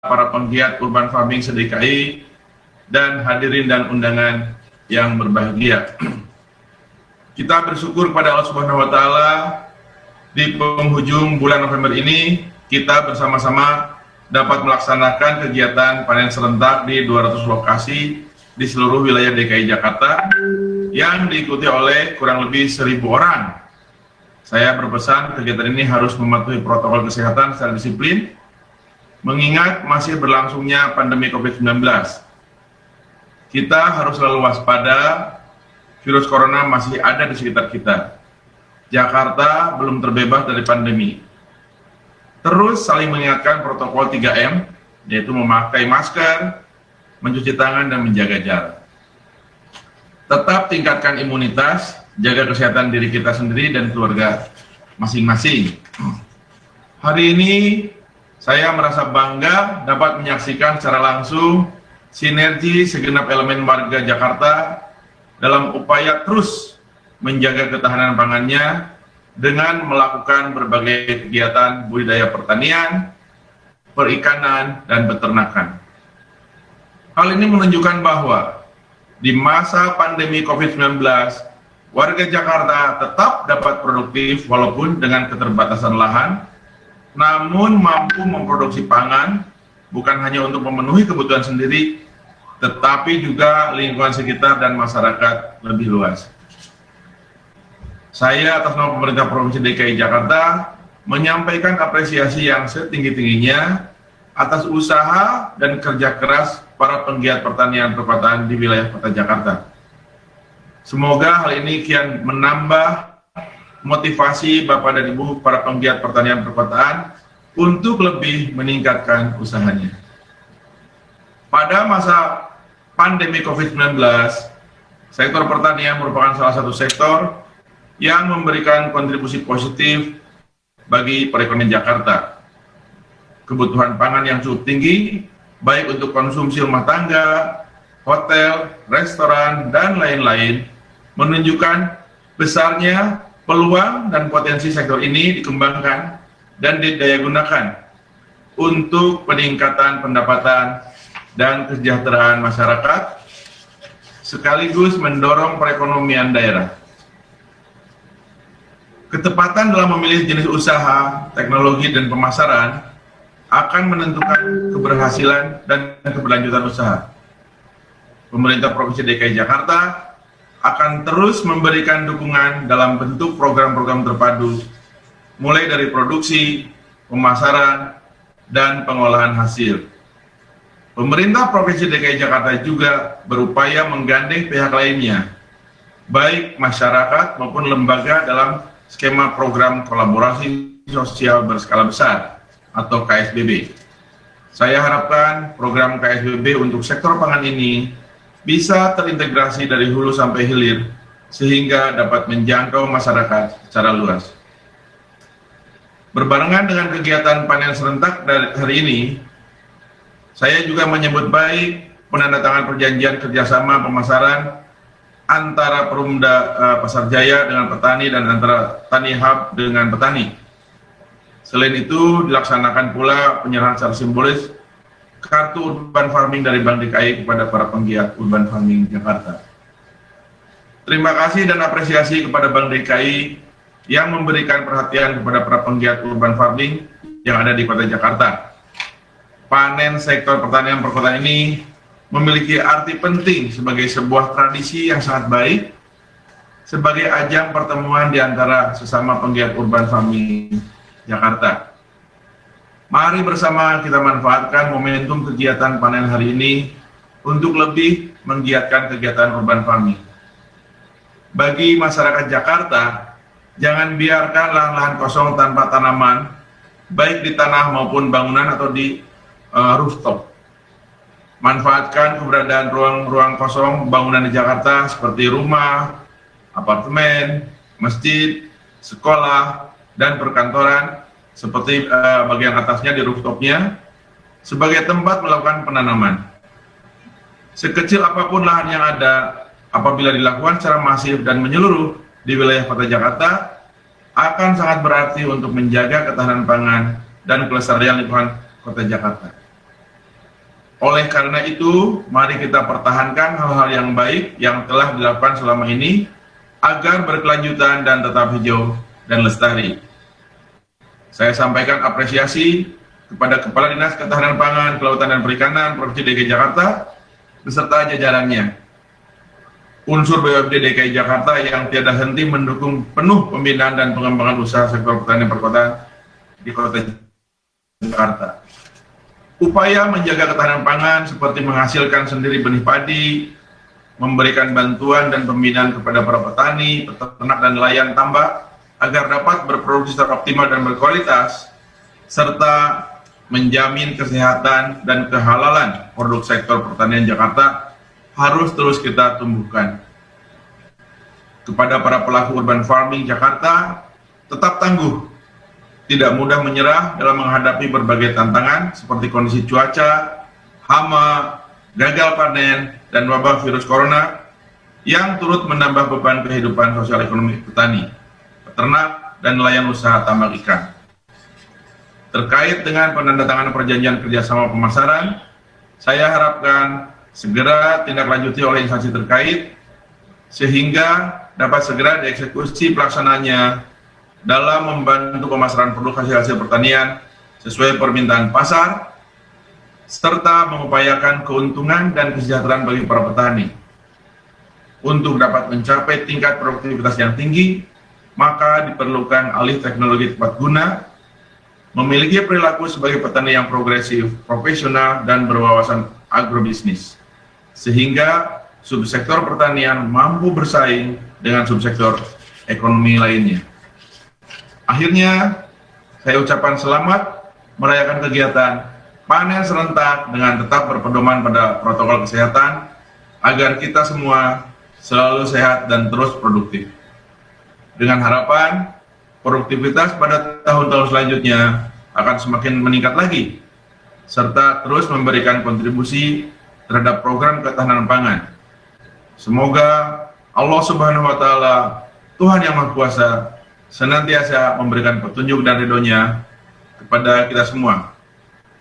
para penggiat urban farming se-DKI dan hadirin dan undangan yang berbahagia. Kita bersyukur kepada Allah Subhanahu wa Ta'ala, di penghujung bulan November ini kita bersama-sama dapat melaksanakan kegiatan panen serentak di 200 lokasi di seluruh wilayah DKI Jakarta yang diikuti oleh kurang lebih 1.000 orang. Saya berpesan kegiatan ini harus mematuhi protokol kesehatan secara disiplin, mengingat masih berlangsungnya pandemi COVID-19. Kita harus selalu waspada, virus corona masih ada di sekitar kita. Jakarta belum terbebas dari pandemi. Terus saling mengingatkan protokol 3M, yaitu memakai masker, mencuci tangan, dan menjaga jarak. Tetap tingkatkan imunitas, jaga kesehatan diri kita sendiri dan keluarga masing-masing. Hari ini saya merasa bangga dapat menyaksikan secara langsung sinergi segenap elemen warga Jakarta dalam upaya terus menjaga ketahanan pangannya dengan melakukan berbagai kegiatan budidaya pertanian, perikanan, dan peternakan. Hal ini menunjukkan bahwa di masa pandemi COVID-19, warga Jakarta tetap dapat produktif walaupun dengan keterbatasan lahan, namun mampu memproduksi pangan bukan hanya untuk memenuhi kebutuhan sendiri, tetapi juga lingkungan sekitar dan masyarakat lebih luas. Saya atas nama pemerintah Provinsi DKI Jakarta menyampaikan apresiasi yang setinggi-tingginya atas usaha dan kerja keras para penggiat pertanian perkotaan di wilayah Kota Jakarta. Semoga hal ini kian menambah motivasi Bapak dan Ibu para penggiat pertanian perkotaan untuk lebih meningkatkan usahanya. Pada masa pandemi COVID-19, sektor pertanian merupakan salah satu sektor yang memberikan kontribusi positif bagi perekonomian Jakarta. Kebutuhan pangan yang cukup tinggi, baik untuk konsumsi rumah tangga, hotel, restoran, dan lain-lain, menunjukkan besarnya peluang dan potensi sektor ini dikembangkan dan didayagunakan untuk peningkatan pendapatan dan kesejahteraan masyarakat, sekaligus mendorong perekonomian daerah. Ketepatan dalam memilih jenis usaha, teknologi, dan pemasaran akan menentukan keberhasilan dan keberlanjutan usaha. Pemerintah Provinsi DKI Jakarta akan terus memberikan dukungan dalam bentuk program-program terpadu, mulai dari produksi, pemasaran, dan pengolahan hasil. Pemerintah Provinsi DKI Jakarta juga berupaya menggandeng pihak lainnya, baik masyarakat maupun lembaga dalam skema program kolaborasi sosial berskala besar atau KSBB. Saya harapkan program KSBB untuk sektor pangan ini bisa terintegrasi dari hulu sampai hilir sehingga dapat menjangkau masyarakat secara luas. Berbarengan dengan kegiatan panen serentak dari hari ini, saya juga menyambut baik penandatangan perjanjian kerjasama pemasaran antara Perumda Pasar Jaya dengan petani dan antara Tani Hub dengan petani. Selain itu, dilaksanakan pula penyerahan secara simbolis kartu urban farming dari Bank DKI kepada para penggiat urban farming Jakarta. Terima kasih dan apresiasi kepada Bank DKI yang memberikan perhatian kepada para penggiat urban farming yang ada di Kota Jakarta. Panen sektor pertanian perkotaan ini memiliki arti penting sebagai sebuah tradisi yang sangat baik, sebagai ajang pertemuan di antara sesama penggiat urban farming Jakarta. Mari bersama kita manfaatkan momentum kegiatan panen hari ini untuk lebih menggiatkan kegiatan urban farming. Bagi masyarakat Jakarta, jangan biarkan lahan-lahan kosong tanpa tanaman, baik di tanah maupun bangunan atau di rooftop. Manfaatkan keberadaan ruang-ruang kosong bangunan di Jakarta seperti rumah, apartemen, masjid, sekolah, dan perkantoran, seperti bagian atasnya di rooftopnya, sebagai tempat melakukan penanaman. Sekecil apapun lahan yang ada, apabila dilakukan secara masif dan menyeluruh di wilayah Kota Jakarta, akan sangat berarti untuk menjaga ketahanan pangan dan kelestarian lingkungan Kota Jakarta. Oleh karena itu, mari kita pertahankan hal-hal yang baik yang telah dilakukan selama ini agar berkelanjutan dan tetap hijau dan lestari. Saya sampaikan apresiasi kepada Kepala Dinas Ketahanan Pangan, Kelautan dan Perikanan Provinsi DKI Jakarta beserta jajarannya. Unsur BUMD DKI Jakarta yang tiada henti mendukung penuh pembinaan dan pengembangan usaha sektor pertanian perkotaan di Kota Jakarta. Upaya menjaga ketahanan pangan seperti menghasilkan sendiri benih padi, memberikan bantuan dan pembinaan kepada para petani, peternak dan nelayan tambak agar dapat berproduksi secara optimal dan berkualitas, serta menjamin kesehatan dan kehalalan produk sektor pertanian Jakarta harus terus kita tumbuhkan. Kepada para pelaku urban farming Jakarta, tetap tangguh, tidak mudah menyerah dalam menghadapi berbagai tantangan seperti kondisi cuaca, hama, gagal panen, dan wabah virus corona yang turut menambah beban kehidupan sosial ekonomi petani, peternak, dan nelayan usaha tambak ikan. Terkait dengan penandatanganan perjanjian kerjasama pemasaran, saya harapkan segera tindak lanjuti oleh instansi terkait sehingga dapat segera dieksekusi pelaksananya dalam membantu pemasaran produk hasil pertanian sesuai permintaan pasar, serta mengupayakan keuntungan dan kesejahteraan bagi para petani. Untuk dapat mencapai tingkat produktivitas yang tinggi, maka diperlukan alih teknologi tepat guna, memiliki perilaku sebagai petani yang progresif, profesional, dan berwawasan agrobisnis, sehingga subsektor pertanian mampu bersaing dengan subsektor ekonomi lainnya. Akhirnya, saya ucapkan selamat merayakan kegiatan panen serentak dengan tetap berpedoman pada protokol kesehatan agar kita semua selalu sehat dan terus produktif. Dengan harapan, produktivitas pada tahun-tahun selanjutnya akan semakin meningkat lagi, serta terus memberikan kontribusi terhadap program ketahanan pangan. Semoga Allah Subhanahu wa Ta'ala, Tuhan yang Maha Kuasa, senantiasa memberikan petunjuk dan ridhonya kepada kita semua.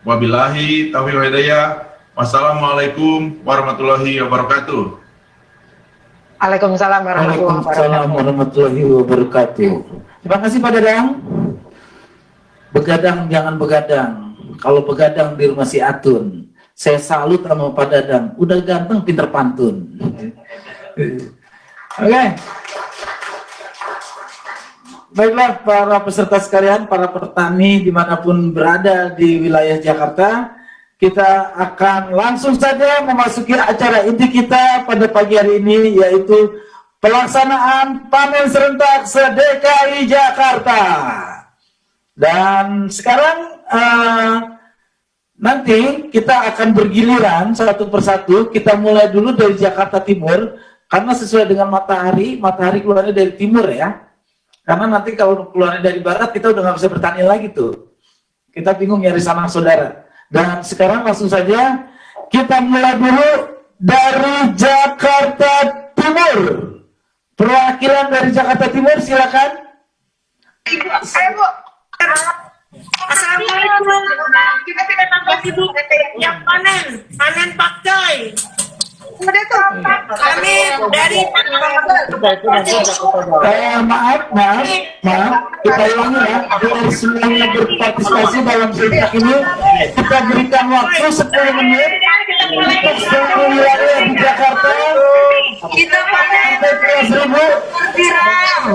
Wabillahi taufiq wal hidayah. Wassalamualaikum warahmatullahi wabarakatuh. Waalaikumsalam warahmatullahi wabarakatuh. Terima kasih Pak Dadang. Begadang jangan begadang. Kalau begadang di rumah si Atun. Saya salut sama Pak Dadang. Udah ganteng, pinter pantun. Oke. Baiklah para peserta sekalian, para petani dimanapun berada di wilayah Jakarta, kita akan langsung saja memasuki acara inti kita pada pagi hari ini, yaitu pelaksanaan panen serentak se-DKI Jakarta. Dan sekarang nanti kita akan bergiliran satu persatu. Kita mulai dulu dari Jakarta Timur, karena sesuai dengan matahari keluarnya dari timur ya. Karena nanti kalau keluarnya dari barat, kita udah nggak bisa bertani lagi tuh. Kita bingung nyari sanak saudara. Dan sekarang langsung saja kita mulai dulu dari Jakarta Timur. Perwakilan dari Jakarta Timur, silakan. Ayo Bu. Assalamualaikum. Kita tidak tambah sibuk yang panen pakcoy. Kami dari maaf, kita ulangi ya. Dari semuanya berpartisipasi dalam serentak ini, kita berikan waktu 10 menit untuk seluruh wilayah di Jakarta. kita panen 13.000.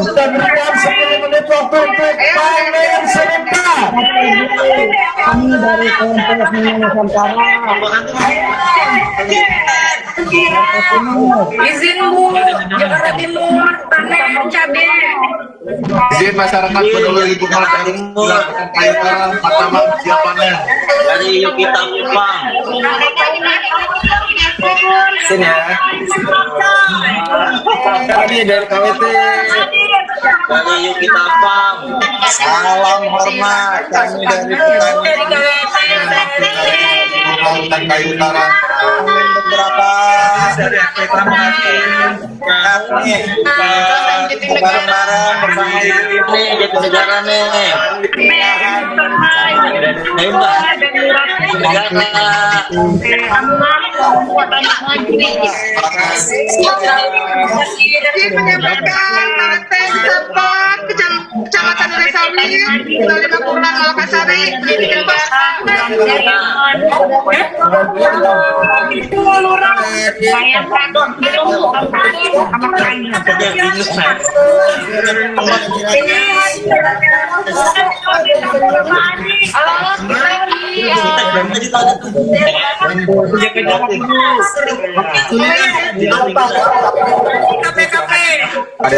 Kita berikan 10 menit waktu untuk panen serentak. Kami dari kelompok Nusantara. Izin Bu, Jakarta Timur panen cabai. Izin masyarakat peduli lingkungan dan dilakukan payung pertama siap panen. Dari Yukita Kupang. Sini ya. Kami dari KWT. Dari Yukita Kupang. Salam hormat. Kami dari petani dan kayu utara. beberapa dari aspek bareng-bareng bersama ibu ini jadi negara nih. Jadi menyampaikan Manten Sabang Kecamatan Resawi Bali Bakuran Malakasari itu lurah saya ada yang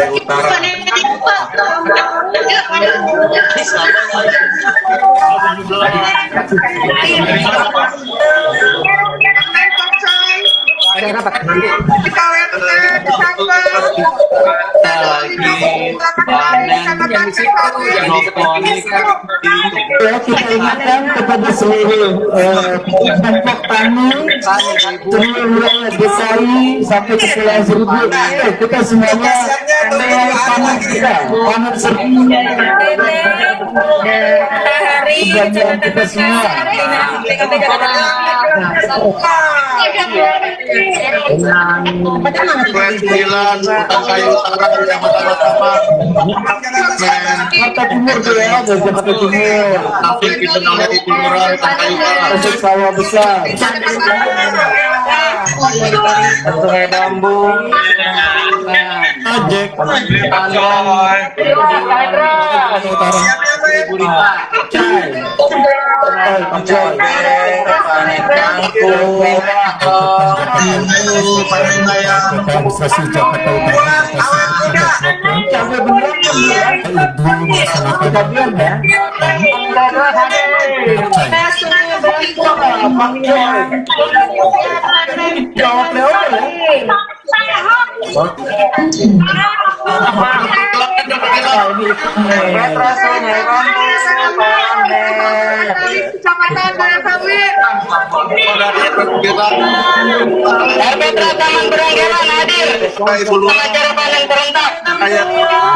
utara. Kita ingatkan kepada seluruh kelompok tani, seluruh wilayah Desai sampai ke Pulau Seribu. Kita semuanya panen kita, panen seribu. Kebahagiaan kita semua. Kue 9 Hutan Kayu Utara yang pertama-tama Jakarta Timur tuh ya, dari Jakarta Timur. tampil kita oleh di Timuran Hutan Kayu Utara. Masuk sawah besar. Sungai Bambu, Ojek. Organisasi Jakarta Utara Capek beneran kan ya? Kita bilang ya. Jawab lewat ya. Kecamatan Resawi Pengacara panen berontak.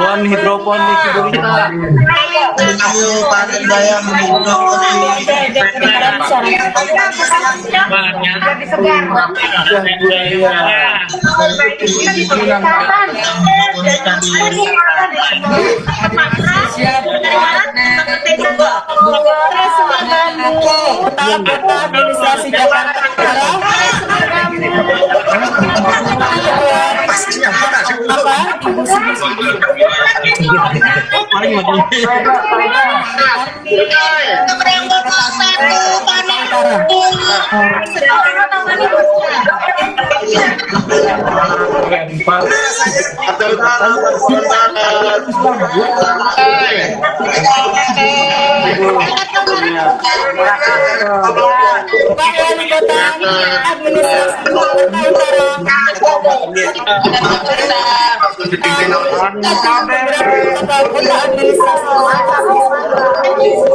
Bon hidroponik Burita. Panen bayam Administrasi Jakarta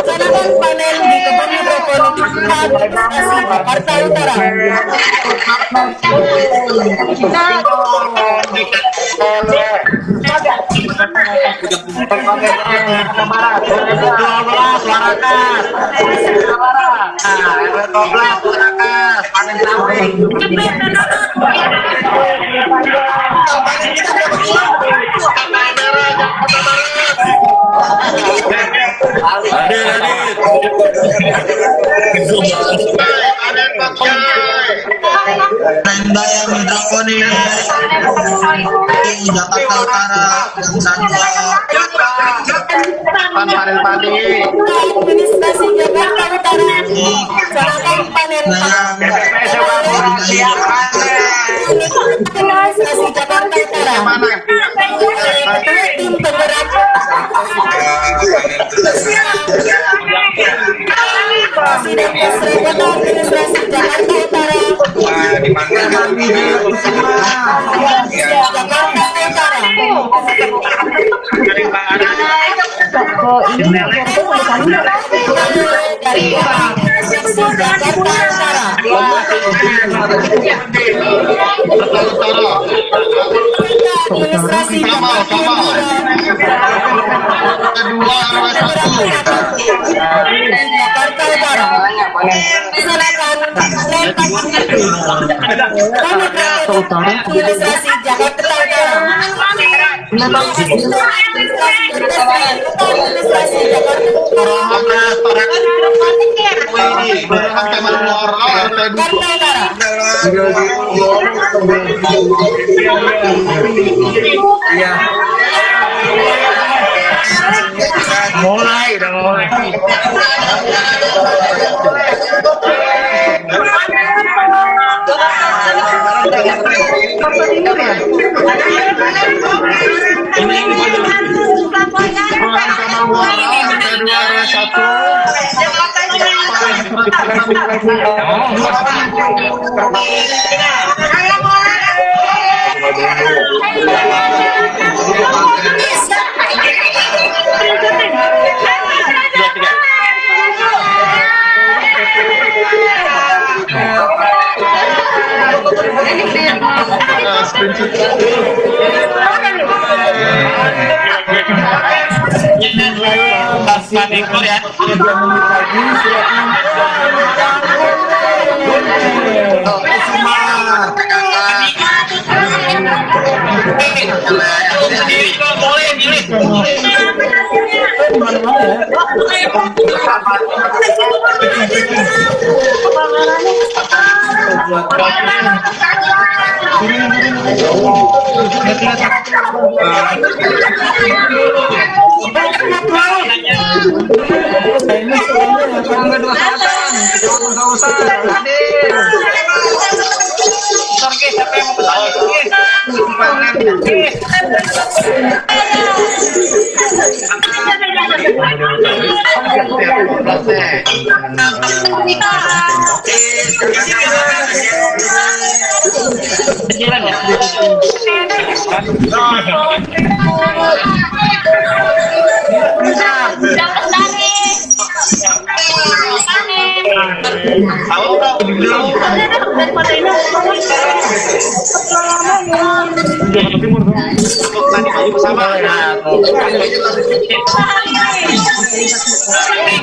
Tanaman panen di kebun hidroponik administrasi Jakarta Utara. bayam hidroponik Jakarta Utara dan panen padi Administrasi Jakarta Utara. Silakan panen Administrasi Jakarta Utara. Tim penggerak Presiden Kesrepota Administrasi Jakarta Utara. Jakarta Utara. Utara. Administrasi Kamal. Kedua RW 1. Jakarta Utara. Silakan administrasi Jakarta Utara. Administrasi Jakarta Kamal Muara RT 2. Mulai, udah mulai. Kamal Muara RT 2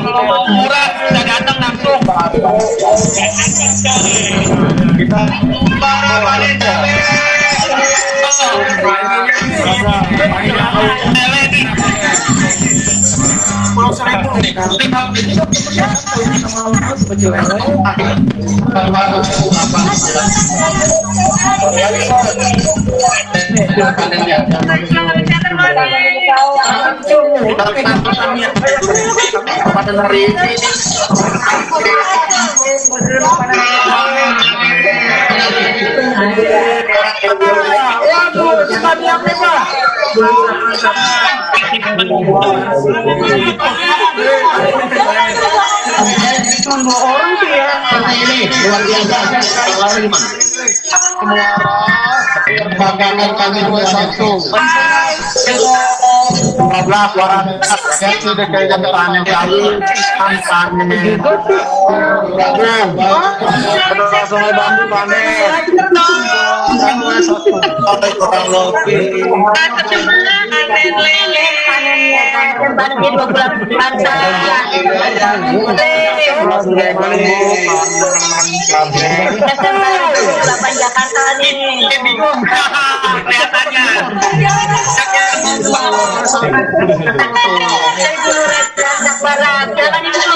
RW Murah udah datang langsung. Kita Perdagangan kami 21. 15 orang Provinsi DKI Jakarta yang kali panen. Kedua Sungai Bambu panen. RW 1 sampai kurang lebih Jakarta nih. bingung kelihatannya. Barat, jangan dulu.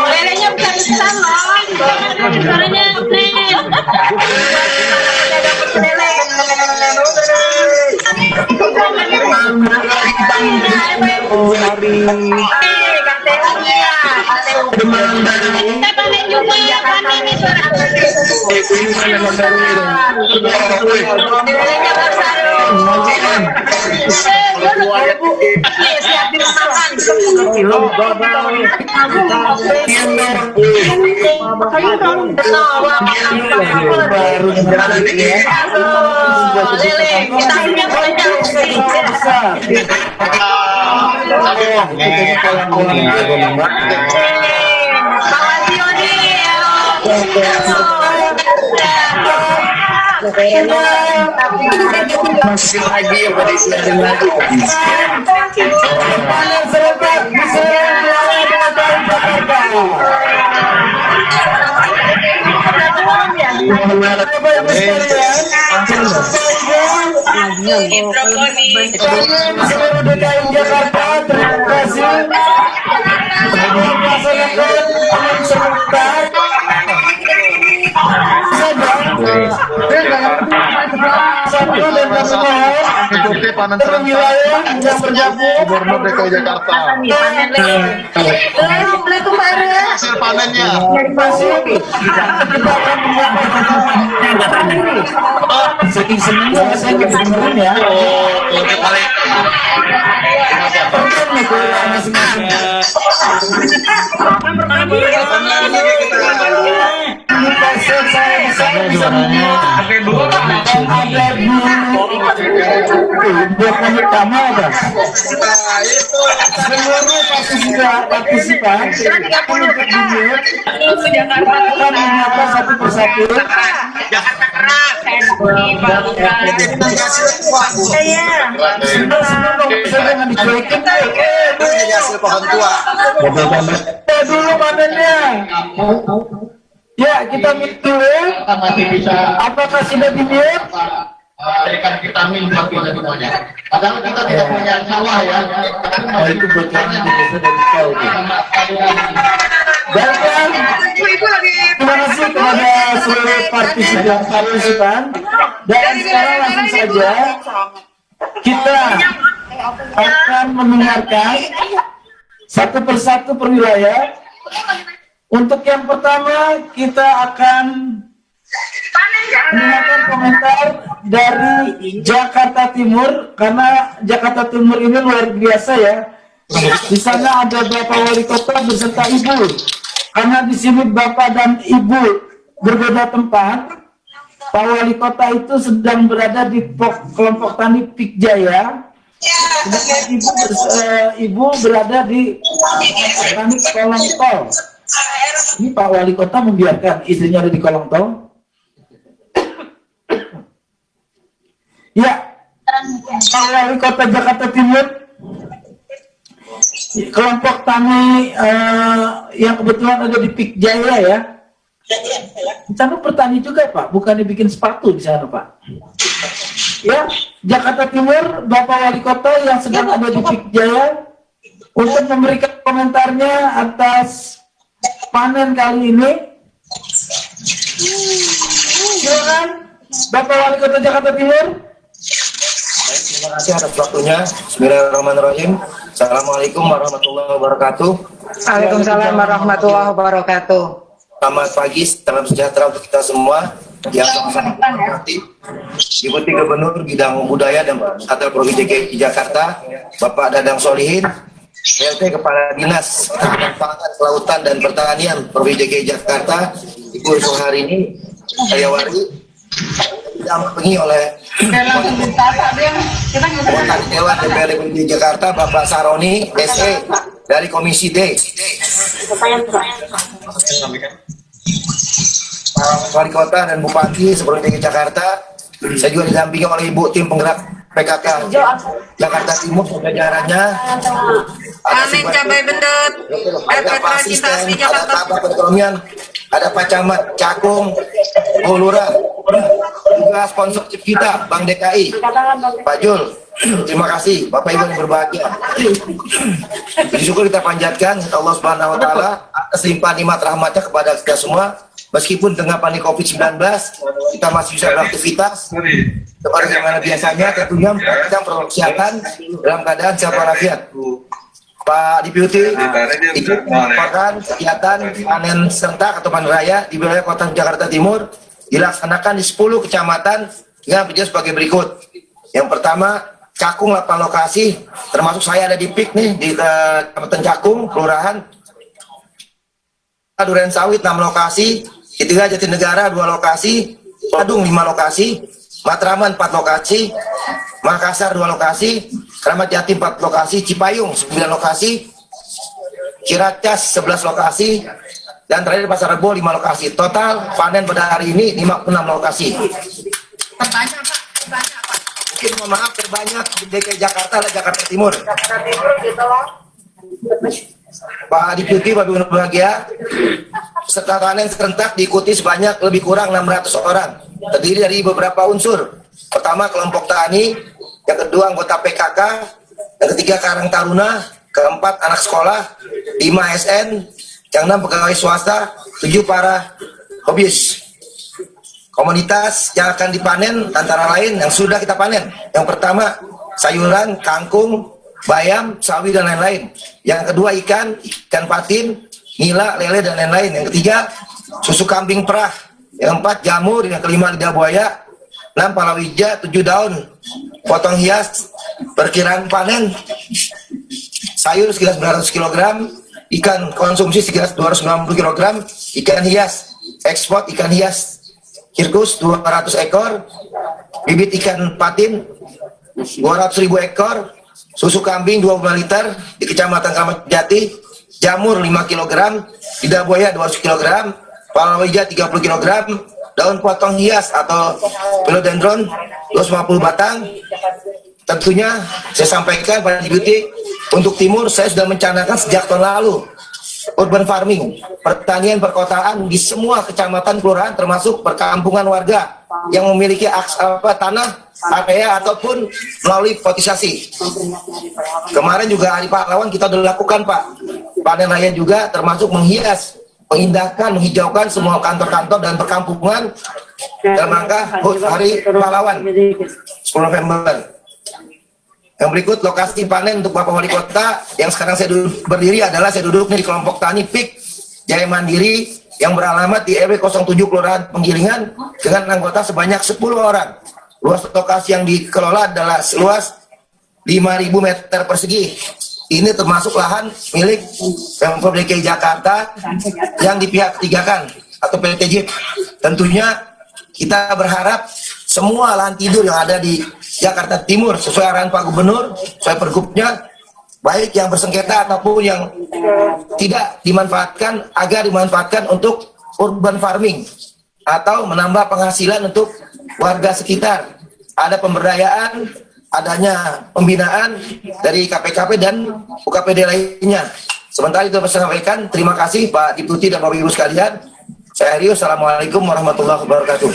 Lelenya bukan sama. Suaranya Siap dimakan. Baru Lele, vitaminnya banyak. Bawa Tio Masih lagi ya pada isian lagi. seluruh DKI Jakarta, terima kasih telah melaksanakan aman serentak satu dan Ikuti panen satu wilayah yang bergabung Gubernur DKI Jakarta. Assalamualaikum Pak Raya. Hasil panennya. kita akan menyampaikan saking senangnya saya kedengeran ya. Seluruh partisipan akan menyapa satu persatu. Jangan dicuekin Jadi hasil pohon tua. dulu panennya. Ya, kita mute dulu. Masih bisa Apakah sudah di-mute? berikan vitamin buat kita semuanya. Padahal kita tidak punya sawah ya. Oh, itu bocoran biasa dari kau tuh. Baiklah, terima kasih kepada seluruh partisipan. Dan sekarang langsung saja kita akan mendengarkan satu persatu per wilayah. Untuk yang pertama kita akan mendengarkan komentar dari Jakarta Timur, karena Jakarta Timur ini luar biasa ya. Di sana ada Bapak Wali Kota beserta Ibu. Karena di sini Bapak dan Ibu berbeda tempat. Pak Wali Kota itu sedang berada di kelompok tani Pikjaya. Sedangkan Ibu berada di kelompok tani Kolong Tol. Ini Pak Wali Kota membiarkan istrinya ada di kolong tol. Ya, Pak Wali Kota Jakarta Timur, kelompok tani yang kebetulan ada di Pikjaya ya. Di sana petani juga Pak, bukannya bikin sepatu di sana Pak. Ya, Jakarta Timur, Bapak Wali Kota yang sedang ada di Pikjaya untuk memberikan komentarnya atas panen kali ini. Silakan Bapak Wali Kota Jakarta Timur. Terima kasih atas waktunya. Bismillahirrahmanirrahim. Assalamualaikum warahmatullahi wabarakatuh. Waalaikumsalam warahmatullahi wabarakatuh. Selamat pagi, salam sejahtera untuk kita semua yang sama-sama berarti Deputi Gubernur Bidang Budaya dan Pariwisata Provinsi DKI Jakarta, Bapak Dadang Solihin, PLT Kepala Dinas Ketahanan Pangan, Kelautan dan Pertanian Provinsi DKI Jakarta, Ibu Suharini Sayawari, didampingi oleh Anggota Dewan DPR Republik Jakarta, Bapak Saroni SE dari Komisi D. Wali Kota dan Bupati seperti DKI Jakarta. Saya juga didampingi oleh Ibu tim penggerak PKK Jakarta Timur jajarannya. Amin cabai bendut. Ada Pak Asisten, ada Kabak Perekonomian, ada Pak Camat Cakung, Bu Lurah, juga sponsor kita Bank DKI, Pak Jul. Terima kasih Bapak Ibu yang berbahagia. Bersyukur kita panjatkan Allah Subhanahu Wa Taala atas limpahan nikmat rahmatnya kepada kita semua. Meskipun dengan pandemi COVID-19 kita masih bisa beraktivitas seperti yang biasanya, tentunya kita protokol kesehatan dalam keadaan sehat walafiat. Pak Deputi, itu merupakan kegiatan panen serentak atau panen raya di wilayah Kota Jakarta Timur dilaksanakan di 10 kecamatan yang berjelas sebagai berikut. Yang pertama, Cakung 8 lokasi, termasuk saya ada di PIK nih di Kecamatan Cakung, Kelurahan Duren Sawit 6 lokasi, Ketiga Jatinegara 2 lokasi, Badung 5 lokasi, Matraman 4 lokasi, Makassar 2 lokasi, Kramat Jati 4 lokasi, Cipayung 9 lokasi, Ciracas 11 lokasi, dan terakhir Pasar Rebo 5 lokasi. Total panen pada hari ini 56 lokasi. Terbanyak Pak, terbanyak Pak. Mungkin mohon maaf terbanyak di DKI Jakarta adalah Jakarta Timur. Jakarta Timur gitu loh. Pak Deputi, Pak Gubernur Bahagia, peserta panen serentak diikuti sebanyak lebih kurang 600 orang. Terdiri dari beberapa unsur. Pertama kelompok tani, yang kedua anggota PKK, yang ketiga Karang Taruna, keempat anak sekolah, 5 ASN, yang 6 pegawai swasta, 7 para hobis. Komoditas yang akan dipanen antara lain yang sudah kita panen. Yang pertama sayuran, kangkung, bayam, sawi dan lain-lain. Yang kedua ikan patin, nila, lele dan lain-lain. Yang ketiga susu kambing perah. Yang keempat jamur. Yang kelima lidah buaya. 6 palawija, 7 daun potong hias. Perkiraan panen sayur sekitar 900 kg, ikan konsumsi sekitar 290 kg, ikan hias ekspor ikan hias sirkus 200 ekor, bibit ikan patin 200.000 ekor, susu kambing 25 liter di Kecamatan Kramat Jati, jamur 5 kg, lidah buaya 200 kg, palawija 30 kg, daun potong hias atau philodendron 250 batang. Tentunya saya sampaikan pada Deputi, untuk timur saya sudah mencanangkan sejak tahun lalu urban farming, pertanian perkotaan di semua kecamatan kelurahan termasuk perkampungan warga yang memiliki tanah, area ataupun melalui potisasi. Kemarin juga Hari Pahlawan kita sudah lakukan Pak, panen raya juga termasuk menghias, mengindahkan, menghijaukan semua kantor-kantor dan perkampungan dalam rangka Hari Pahlawan 10 November. Yang berikut lokasi panen untuk Bapak Wali Kota yang sekarang saya berdiri adalah saya duduk di kelompok tani PIK Jaya Mandiri yang beralamat di RW 07 Kelurahan Penggilingan dengan anggota sebanyak 10 orang. Luas lokasi yang dikelola adalah seluas 5.000 meter persegi. Ini termasuk lahan milik Pemprov DKI Jakarta yang di pihak ketigakan atau PLTJ. Tentunya kita berharap semua lahan tidur yang ada di Jakarta Timur sesuai arahan Pak Gubernur, sesuai pergubnya, baik yang bersengketa ataupun yang tidak dimanfaatkan, agar dimanfaatkan untuk urban farming atau menambah penghasilan untuk warga sekitar. Ada pemberdayaan, adanya pembinaan dari KPKP dan UKPD lainnya. Sementara itu saya sampaikan, terima kasih Pak Deputi dan Bapak Ibu sekalian. Saya Rio, Assalamualaikum warahmatullahi wabarakatuh.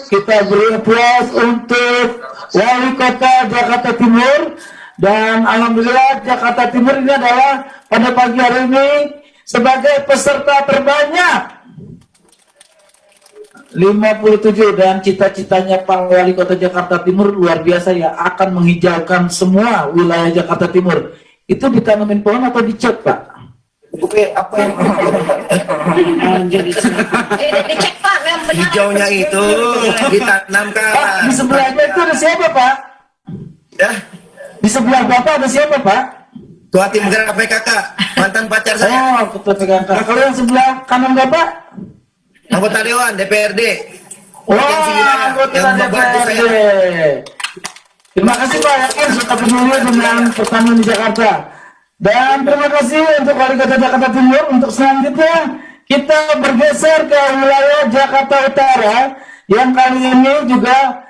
Kita beri aplaus untuk Wali Kota Jakarta Timur, dan alhamdulillah Jakarta Timur ini adalah pada pagi hari ini sebagai peserta terbanyak 57, dan cita-citanya Pak Wali Kota Jakarta Timur luar biasa ya, akan menghijaukan semua wilayah Jakarta Timur. Itu ditanamin pohon atau dicat Pak? Apa yang Dicek Pak, yang benar. hijaunya itu ditanamkan. Pak, di sebelahnya itu ada siapa Pak? Ya, Di sebelah Bapak ada siapa Pak? Ketua Tim Gerak PKK, mantan pacar saya, Oh, Ketua PKK. Kalau yang sebelah kanan Bapak? anggota Dewan DPRD. Wah, anggota yang membantu DPRD. saya. Terima kasih Pak Yakin sudah peduli dengan pertanian di Jakarta. Dan terima kasih untuk Wali Kota Jakarta Timur. Untuk selanjutnya kita bergeser ke wilayah Jakarta Utara yang kali ini juga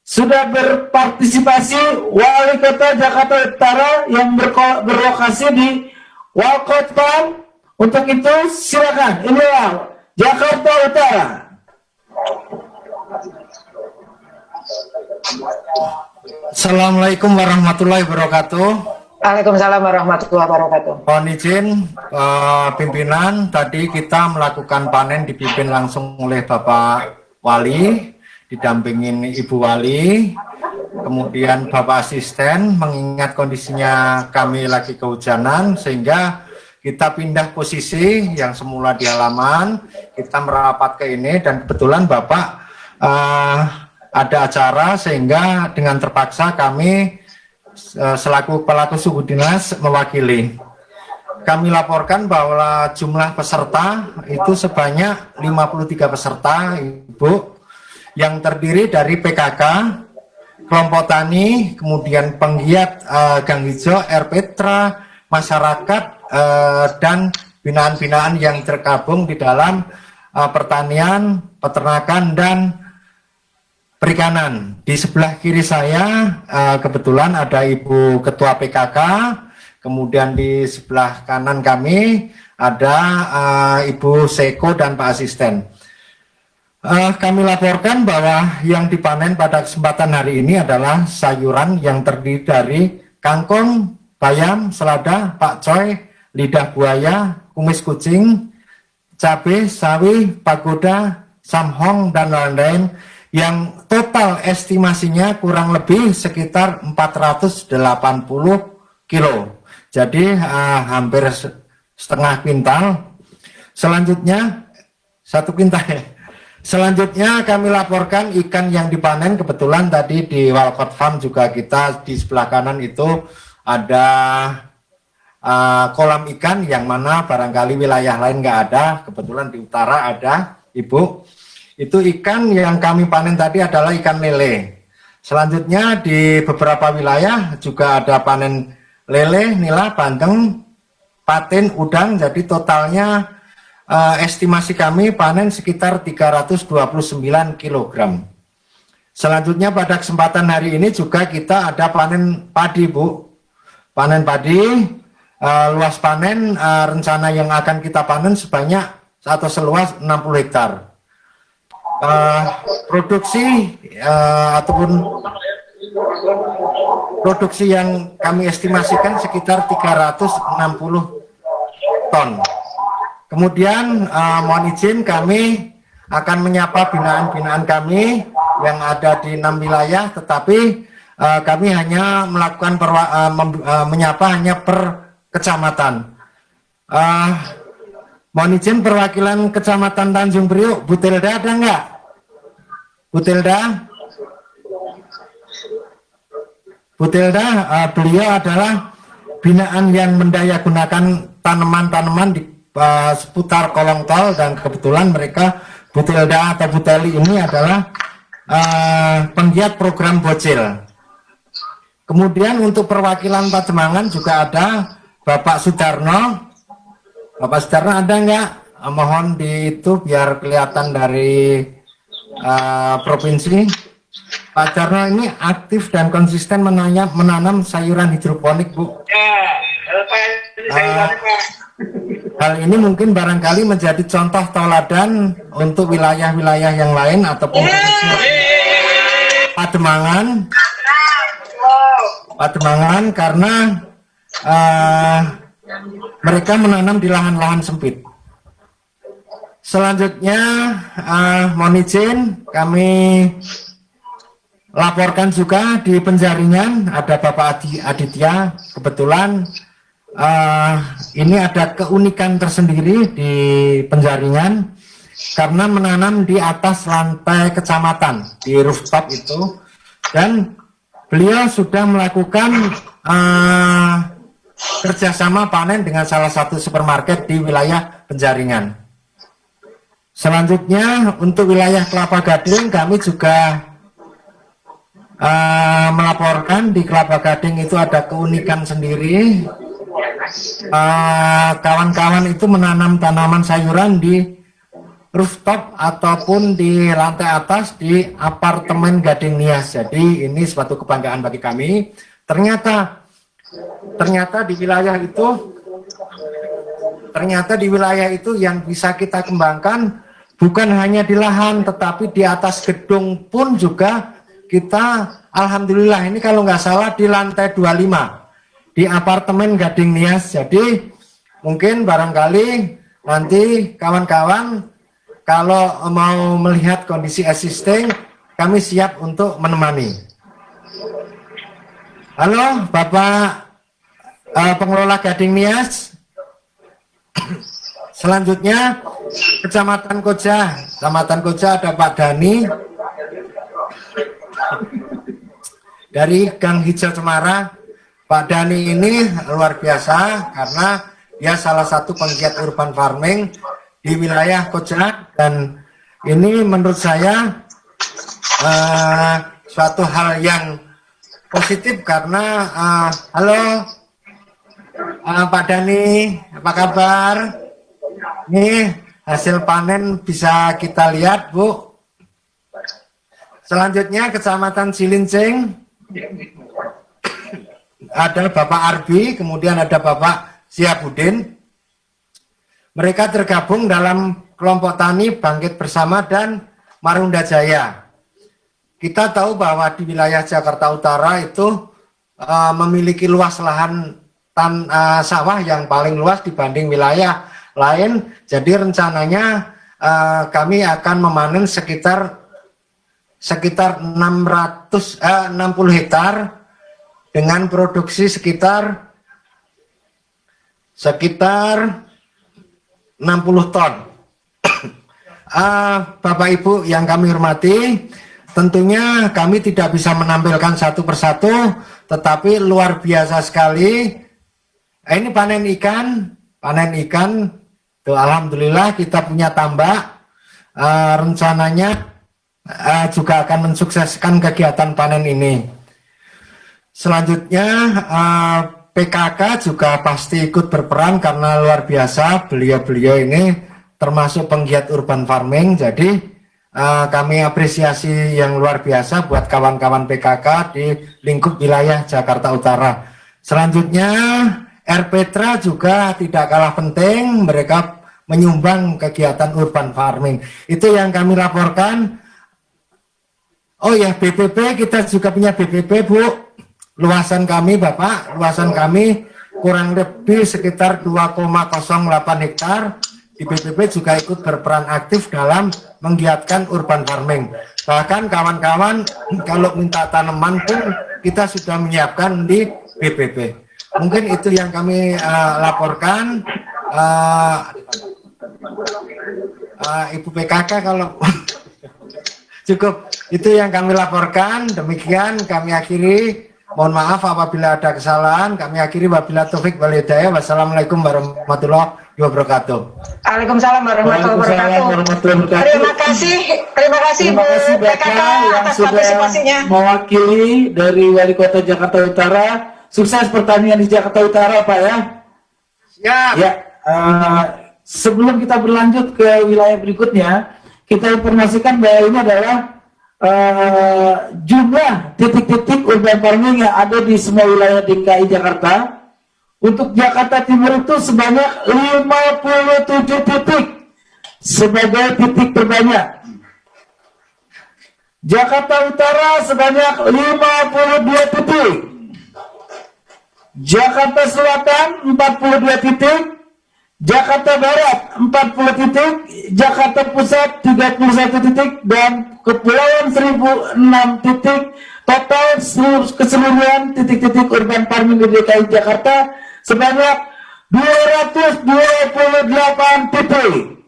sudah berpartisipasi Wali Kota Jakarta Utara yang berlokasi di Walcott Farm. Untuk itu silakan, inilah Jakarta Utara. Assalamualaikum warahmatullahi wabarakatuh. Waalaikumsalam warahmatullahi wabarakatuh. Mohon izin pimpinan, tadi kita melakukan panen dipimpin langsung oleh Bapak Wali, didampingin Ibu Wali, kemudian Bapak Asisten, mengingat kondisinya kami lagi kehujanan sehingga kita pindah posisi yang semula di halaman, kita merapat ke ini, dan kebetulan Bapak ada acara sehingga dengan terpaksa kami selaku pelaku suku dinas mewakili. Kami laporkan bahwa jumlah peserta itu sebanyak 53 peserta, Ibu, yang terdiri dari PKK, kelompok tani, kemudian penggiat Gang Hijau, RPtra, masyarakat, dan binaan-binaan yang tergabung di dalam pertanian, peternakan, dan perikanan. Di sebelah kiri saya kebetulan ada Ibu Ketua PKK, kemudian di sebelah kanan kami ada Ibu Seko dan Pak Asisten. Kami laporkan bahwa yang dipanen pada kesempatan hari ini adalah sayuran yang terdiri dari kangkung, bayam, selada, pakcoy, lidah buaya, kumis kucing, cabai, sawi, pagoda, samhong, dan lain-lain, yang total estimasinya kurang lebih sekitar 480 kilo. Jadi hampir setengah kuintal. Selanjutnya, 1 kuintal. Selanjutnya kami laporkan ikan yang dipanen. Kebetulan tadi di Walcott Farm juga kita di sebelah kanan itu ada kolam ikan yang mana barangkali wilayah lain nggak ada, kebetulan di utara ada, Ibu. Itu ikan yang kami panen tadi adalah ikan lele. Selanjutnya di beberapa wilayah juga ada panen lele, nila, bandeng, patin, udang. Jadi totalnya estimasi kami panen sekitar 329 kg. Selanjutnya pada kesempatan hari ini juga kita ada panen padi, Bu. Panen padi, luas panen rencana yang akan kita panen sebanyak atau seluas 60 hektar. Produksi ataupun produksi yang kami estimasikan sekitar 360 ton. Kemudian mohon izin kami akan menyapa binaan-binaan kami yang ada di 6 wilayah, tetapi kami hanya melakukan menyapa hanya per kecamatan. Mohon izin perwakilan Kecamatan Tanjung Priuk, Bu Tilda ada nggak? Bu Tilda? Bu Tilda, beliau adalah binaan yang mendayagunakan tanaman-tanaman di seputar kolong tol, dan kebetulan mereka, Bu Tilda atau Bu Teli ini adalah penggiat program bocil. Kemudian untuk perwakilan Pademangan juga ada Bapak Sudarno. Bapak Sudarno ada nggak? Mohon di itu biar kelihatan dari provinsi. Pak Sudarno ini aktif dan konsisten menanam sayuran hidroponik, Bu. Hal ini mungkin barangkali menjadi contoh tauladan untuk wilayah-wilayah yang lain ataupun Pademangan karena mereka menanam di lahan-lahan sempit. Selanjutnya mohon izin kami laporkan juga di Penjaringan ada Bapak Aditya. Kebetulan ini ada keunikan tersendiri di Penjaringan karena menanam di atas lantai kecamatan di rooftop itu, dan beliau sudah melakukan kerjasama panen dengan salah satu supermarket di wilayah Penjaringan. Selanjutnya untuk wilayah Kelapa Gading kami juga melaporkan di Kelapa Gading itu ada keunikan sendiri. Kawan-kawan itu menanam tanaman sayuran di rooftop ataupun di lantai atas di apartemen Gading Nias. Jadi ini suatu kebanggaan bagi kami. Ternyata di wilayah itu yang bisa kita kembangkan bukan hanya di lahan, tetapi di atas gedung pun juga kita, alhamdulillah, ini kalau nggak salah di lantai 25 di apartemen Gading Nias. Jadi mungkin barangkali nanti kawan-kawan kalau mau melihat kondisi existing, kami siap untuk menemani. Halo Bapak pengelola Gading Nias, Selanjutnya Kecamatan Koja. Kecamatan Koja ada Pak Dani dari Gang Hijau Cemara. Pak Dani ini luar biasa karena dia salah satu penggiat urban farming di wilayah Koja, dan ini menurut saya suatu hal yang positif karena halo Pak Dani, apa kabar? Nih hasil panen bisa kita lihat, Bu. Selanjutnya Kecamatan Cilincing ada Bapak Arbi, kemudian ada Bapak Siapudin. Mereka tergabung dalam kelompok tani Bangkit Bersama dan Marunda Jaya. Kita tahu bahwa di wilayah Jakarta Utara itu memiliki luas lahan sawah yang paling luas dibanding wilayah lain. Jadi rencananya kami akan memanen sekitar 60 hektar dengan produksi sekitar 60 ton. Bapak Ibu yang kami hormati, tentunya kami tidak bisa menampilkan satu persatu, tetapi luar biasa sekali. Ini panen ikan. Tuh, alhamdulillah kita punya tambak. Rencananya juga akan mensukseskan kegiatan panen ini. Selanjutnya PKK juga pasti ikut berperan karena luar biasa beliau-beliau ini termasuk penggiat urban farming. Jadi kami apresiasi yang luar biasa buat kawan-kawan PKK di lingkup wilayah Jakarta Utara. Selanjutnya RPetra juga tidak kalah penting, mereka menyumbang kegiatan urban farming. Itu yang kami laporkan. Oh ya, BPP, kita juga punya BPP, Bu. Luasan kami, Bapak, luasan kami kurang lebih sekitar 2,08 hektar. Di BPP juga ikut berperan aktif dalam menggiatkan urban farming. Bahkan kawan-kawan kalau minta tanaman pun kita sudah menyiapkan di BPP. Mungkin itu yang kami laporkan. Ibu PKK kalau cukup, itu yang kami laporkan. Demikian kami akhiri. Mohon maaf apabila ada kesalahan. Kami akhiri, wabillahi taufik wal hidayah. Wassalamualaikum warahmatullahi wabarakatuh. Waalaikumsalam warahmatullahi wabarakatuh. Terima kasih Bu PKK atas partisipasinya. Mewakili dari Wali Kota Jakarta Utara. Sukses pertanian di Jakarta Utara, Pak ya. Siap. Ya. Sebelum kita berlanjut ke wilayah berikutnya, kita informasikan bahwa ini adalah jumlah titik-titik urban farming yang ada di semua wilayah DKI Jakarta. Untuk Jakarta Timur itu sebanyak 57 titik sebagai titik terbanyak. Jakarta Utara sebanyak 52 titik. Jakarta Selatan 42 titik. Jakarta Barat 40 titik, Jakarta Pusat 31 titik, dan Kepulauan Seribu 6 titik. Total keseluruhan titik-titik urban farming di DKI Jakarta sebanyak 228 titik.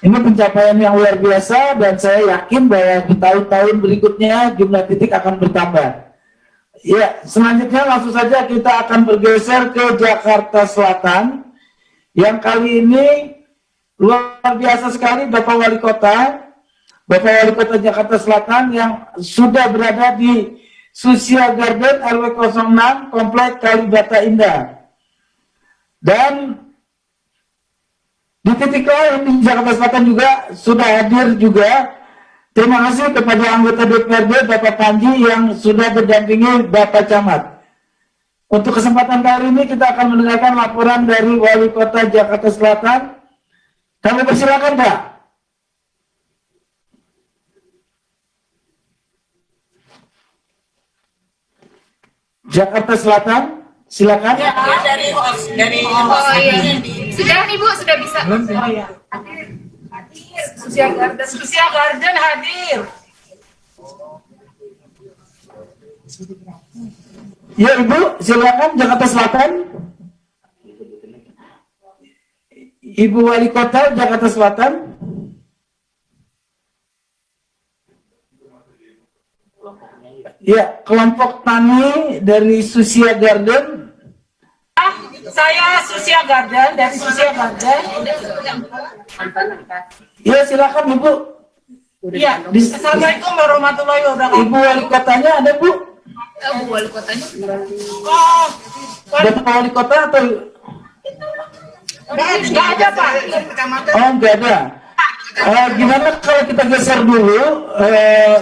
Ini pencapaian yang luar biasa, dan saya yakin bahwa di tahun-tahun berikutnya jumlah titik akan bertambah. Ya, selanjutnya langsung saja kita akan bergeser ke Jakarta Selatan. Yang kali ini luar biasa sekali Bapak Wali Kota Jakarta Selatan yang sudah berada di Susia Garden RW 06 Komplek Kalibata Indah. Dan di titik lain di Jakarta Selatan juga sudah hadir juga. Terima kasih kepada anggota DPRD Bapak Panji yang sudah berdampingi Bapak Camat. Untuk kesempatan kali ini kita akan mendengarkan laporan dari Wali Kota Jakarta Selatan. Kami persilakan, Pak. Jakarta Selatan, silakan. Ya, dari sudah Ibu sudah bisa. Oh ya. Susia Garden hadir. Ya Ibu, silakan Jakarta Selatan. Ibu Wali Kota Jakarta Selatan. Ya, kelompok tani dari Susia Garden. Saya Susia Garden dari Susia Garden. Ya, silakan Ibu. Iya. Assalamualaikum warahmatullahi wabarakatuh. Ibu Wali Kotanya ada, Bu? Bu Wali Kotanya. Bapak Wali Kota atau? Nggak ada Pak. Oh, nggak ada. Gimana kalau kita geser dulu,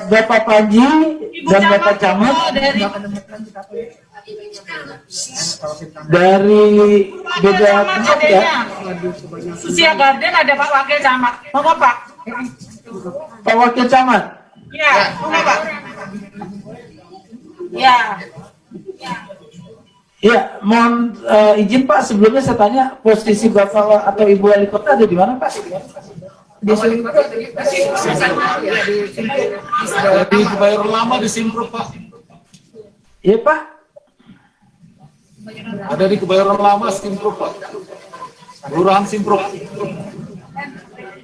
Bapak Panji dan Bapak Camat dari beda tempat ya? Susia Garden ada Pak Wakil Camat. Monggo Pak. Pak Wakil Camat. Ya, monggo Pak. Ya. Ya, mohon izin Pak, sebelumnya saya tanya posisi Bapak atau Ibu Wali Kota ada di mana Pak? Di Kebayoran Lama di Simpruk, Pak. Iya Pak. Ada di Kebayoran Lama Simpruk, Pak. Kelurahan Simpruk.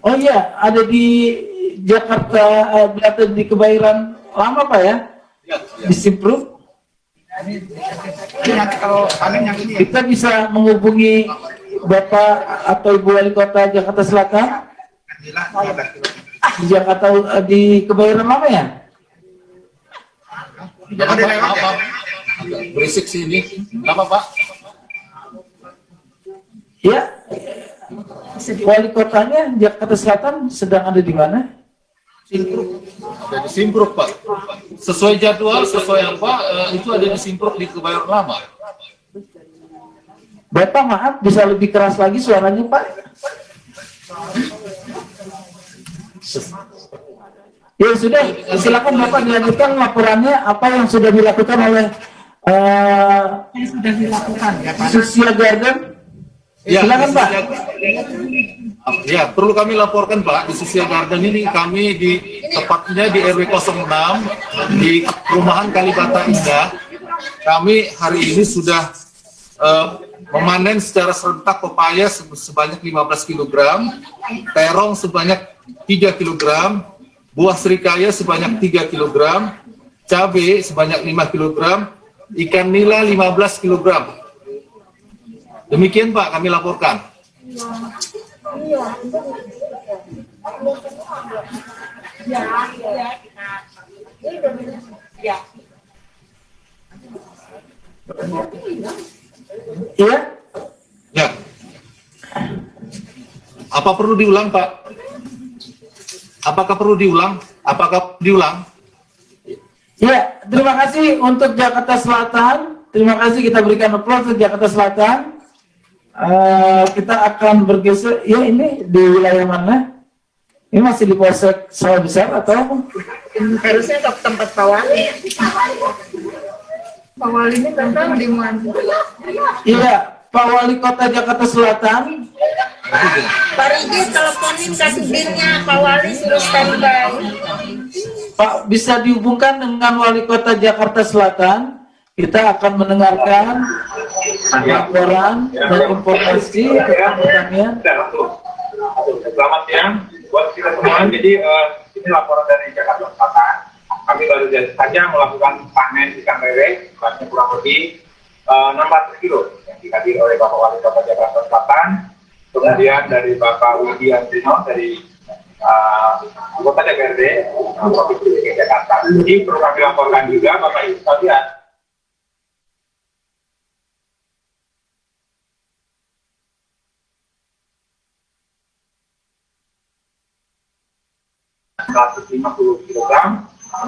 Oh iya, ada di Jakarta, berada di Kebayoran Lama Pak ya? Di Simpruk. Kita bisa menghubungi Bapak atau Ibu Wali Kota Jakarta Selatan di Jakarta, di Kebayoran Lama ya? Apa? Berisik sini. Apa, Pak? Ya. Wali kotanya Jakarta Selatan sedang ada di mana? Simpruk. Ada di Simpruk, Pak. Sesuai jadwal, sesuai apa, itu ada di Simpruk di Kebayoran Lama. Bapak maaf, bisa lebih keras lagi suaranya Pak? Ya sudah, silakan Bapak dilanjutkan laporannya apa yang sudah dilakukan oleh Susia Garden. Ya, Silakan Pak. Ya, perlu kami laporkan Pak, di Susia Garden ini kami tepatnya di RW 06 di perumahan Kalibata Indah. Kami hari ini sudah memanen secara serentak pepaya sebanyak 15 kg, terong sebanyak 3 kg, buah serikaya sebanyak 3 kg, cabai sebanyak 5 kg, ikan nila 15 kg. Demikian Pak kami laporkan. Iya. Ya. Apa perlu diulang Pak? Apakah perlu diulang? Apakah diulang? Ya, terima kasih untuk Jakarta Selatan. Terima kasih, kita berikan aplaus untuk Jakarta Selatan. Kita akan bergeser. Ya, ini di wilayah mana? Ini masih di Polsek Sawah Besar atau? Harusnya ke tempat Pak Wali. Pak Wali ini kan di mana? Iya, Pak Wali Kota Jakarta Selatan. Pak Rigi teleponin kasih bilnya Pak Wali suruh standby. Pak, bisa dihubungkan dengan Wali Kota Jakarta Selatan. Kita akan mendengarkan laporan dan informasi tentang pertanian. Selamat siang buat kita semua. Jadi ini laporan dari Jakarta Selatan. Kami baru saja melakukan panen ikan lele, beratnya kurang lebih 600 kilo yang dihadiri oleh Bapak Wali Kota Jakarta Selatan. Kemudian dari Bapak Widi Andrino dari Kota DPRD Provinsi DKI Jakarta. Jadi perlu kami laporkan juga Bapak Ibu sekalian. kg,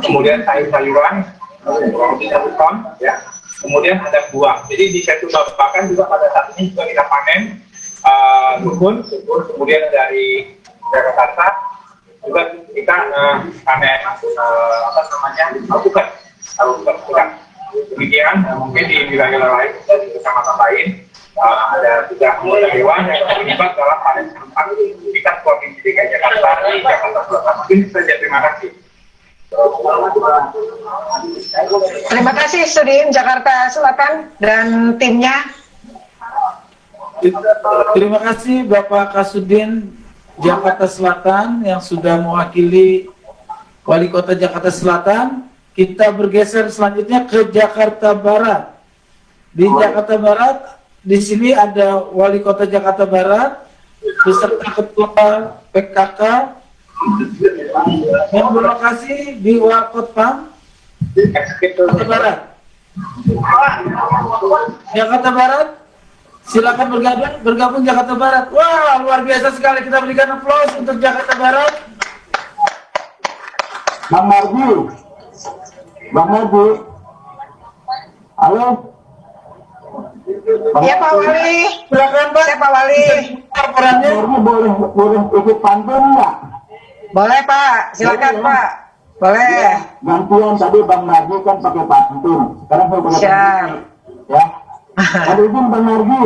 kemudian sayur-sayuran kurang lebih 1 ton, ya. Kemudian ada buah. Jadi di Setu Babakan juga pada saat ini juga kita panen sukun, kemudian dari Jakarta juga kita panen alpukat. Demikian mungkin di wilayah lain di kecamatan lain ada juga anggota dewan yang terlibat dalam panen serentak tingkat provinsi DKI Jakarta di Jakarta Selatan. Mungkin saja, terima kasih. Terima kasih Sudin Jakarta Selatan dan timnya. Terima kasih Bapak Kasudin Jakarta Selatan yang sudah mewakili Wali Kota Jakarta Selatan. Kita bergeser selanjutnya ke Jakarta Barat. Di Jakarta Barat, di sini ada Wali Kota Jakarta Barat beserta Ketua PKK yang berlokasi di Wakotpam, Jakarta Barat. Jakarta Barat, silakan bergabung Jakarta Barat. Wah, luar biasa sekali, kita berikan aplaus untuk Jakarta Barat. Bang Mardi, halo. Iya Pak Wali. Silakan Pak. Saya Pak Wali. Laporannya. Boleh ikut pantun nggak? Boleh Pak, silakan Pak. Boleh. Gantian tadi Bang Mardi kan pakai pantun. Sekarang saya pakai Siap. pantun. Ya. Ada izin Bang Mardi.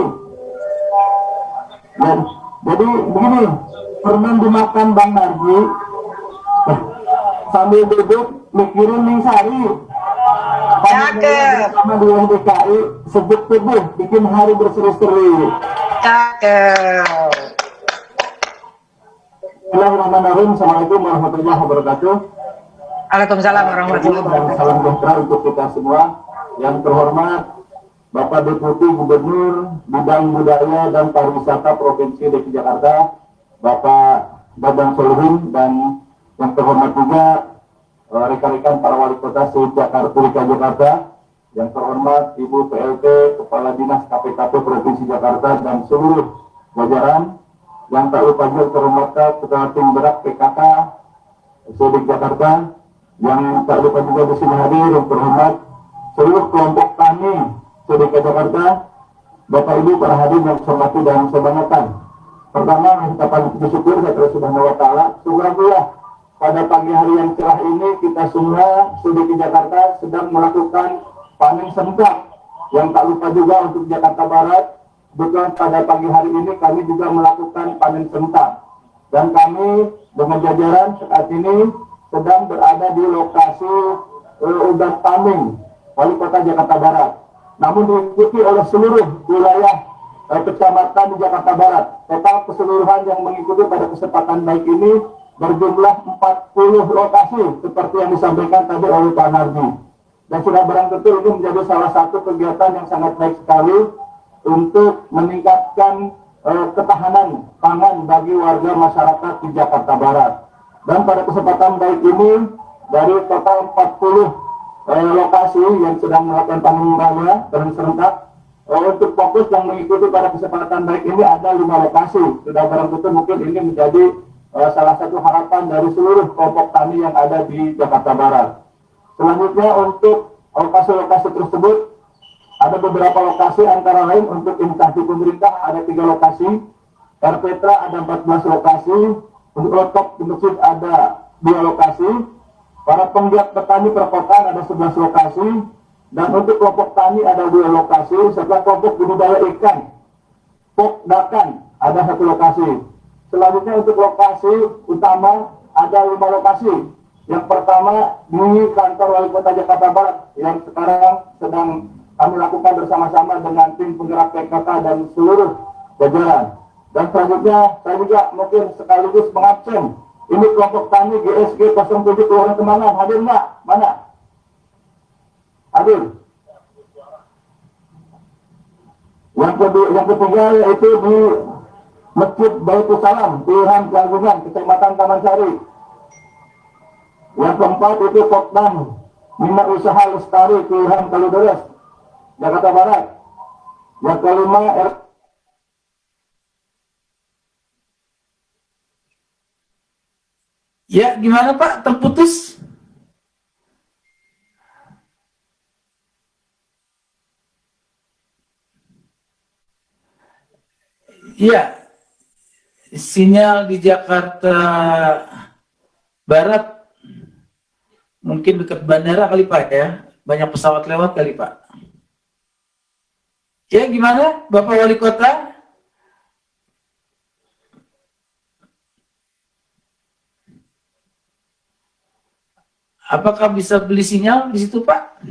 Jadi begini, permen dimakan Bang Mardi sambil duduk mikirin Ning Sari. Cakep. Sama di DKI sebut tubuh bikin hari berseri-seri. Cakep. Bismillahirrahmanirrahim. Assalamualaikum warahmatullahi wabarakatuh. Waalaikumsalam warahmatullahi Dan wabarakatuh. salam sejahtera untuk kita semua. Yang terhormat Bapak Deputi Gubernur Bidang Budaya dan Pariwisata Provinsi DKI Jakarta, Bapak Dadang Solihin, dan yang terhormat juga rekan-rekan para wali kota se-Jakarta, DKI Jakarta, yang terhormat Ibu PLT Kepala Dinas KPKP Provinsi Jakarta dan seluruh jajaran, yang tak lupa juga terhormat Ketua Tim Berak PKK se-DKI Jakarta, yang tak lupa juga di sini hadir yang terhormat seluruh kelompok tani se-DKI Jakarta, Bapak Ibu para hadirin yang saya hormati dan saya banggakan. Pertama, kita paling bersyukur kepada Subhanahu wa Ta'ala. Alhamdulillah, pada pagi hari yang cerah ini kita semua se-DKI Jakarta sedang melakukan panen serentak. Yang tak lupa juga untuk Jakarta Barat, bukan pada pagi hari ini kami juga melakukan panen serentak. Dan kami dengan jajaran saat ini sedang berada di lokasi Udan Taming, Wali Kota Jakarta Barat. Namun diikuti oleh seluruh wilayah kecamatan di Jakarta Barat. Total keseluruhan yang mengikuti pada kesempatan baik ini berjumlah 40 lokasi seperti yang disampaikan tadi oleh Pak Nardi. Dan sudah barang tentu ini menjadi salah satu kegiatan yang sangat baik sekali untuk meningkatkan ketahanan pangan bagi warga masyarakat di Jakarta Barat. Dan pada kesempatan baik ini dari total 40 lokasi yang sedang melakukan panen raya dan serentak, untuk fokus yang mengikuti pada kesempatan baik ini ada 5 lokasi. Sudah barang tentu mungkin ini menjadi salah satu harapan dari seluruh kelompok tani yang ada di Jakarta Barat. Selanjutnya untuk lokasi-lokasi tersebut ada beberapa lokasi, antara lain untuk instansi pemerintah ada 3 lokasi, RPTRA ada 14 lokasi, untuk lotok di masjid ada 2 lokasi, para penggiat petani perkotaan ada 11 lokasi, dan untuk kelompok tani ada 2 lokasi, serta kelompok budidaya ikan, Pokdakan ada 1 lokasi. Selanjutnya untuk lokasi utama ada 5 lokasi. Yang pertama di kantor Wali Kota Jakarta Barat yang sekarang sedang kami lakukan bersama-sama dengan tim penggerak PKK dan seluruh jajaran. Dan selanjutnya saya juga mungkin sekaligus mengabsen. Ini kelompok tani GSG 07 Kelurahan Kembangan. Hadir nggak? Mana? Hadir. Yang ketiga yaitu di Masjid Baitul Salam, Kelurahan Kelanggungan, Kecamatan Taman Sari. Yang keempat itu Pokdan, Bina Usaha Lestari, Kelurahan Kalideres, Jakarta Barat. Yang kelima Ya, gimana Pak? Terputus? Iya, sinyal di Jakarta Barat mungkin dekat bandara kali Pak ya, banyak pesawat lewat kali Pak. Ya, gimana Bapak Wali Kota? Apakah bisa beli sinyal di situ Pak?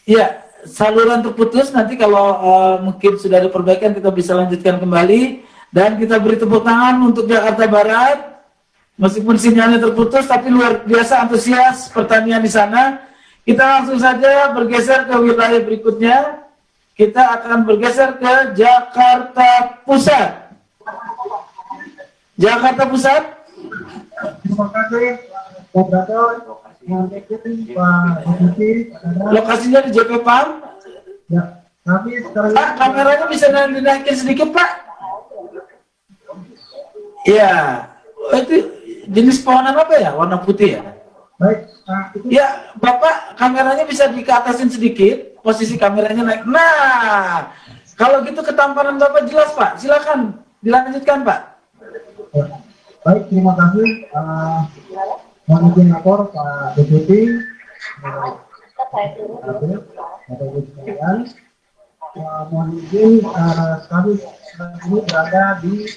Ya, saluran terputus, nanti kalau mungkin sudah ada perbaikan kita bisa lanjutkan kembali. Dan kita beri tepuk tangan untuk Jakarta Barat. Meskipun sinyalnya terputus, tapi luar biasa antusias pertanian di sana. Kita langsung saja bergeser ke wilayah berikutnya. Kita akan bergeser ke Jakarta Pusat. Jakarta Pusat. Terima kasih, Operator. Lokasinya di JP PAM. Ya, kami sekarang Pak, kameranya bisa dinaikin sedikit, Pak? Iya. Itu jenis pewarnaan apa ya? Warna putih ya? baik, Ya, Bapak kameranya bisa dikeatasin sedikit, posisi kameranya naik. Nah, kalau gitu ketampanan Bapak jelas, Pak. Silakan dilanjutkan, Pak. baik, terima kasih. Mohon izin lapor Pak Deputi, Bapak Ibu sekalian. Mohon izin, kami saat ini berada di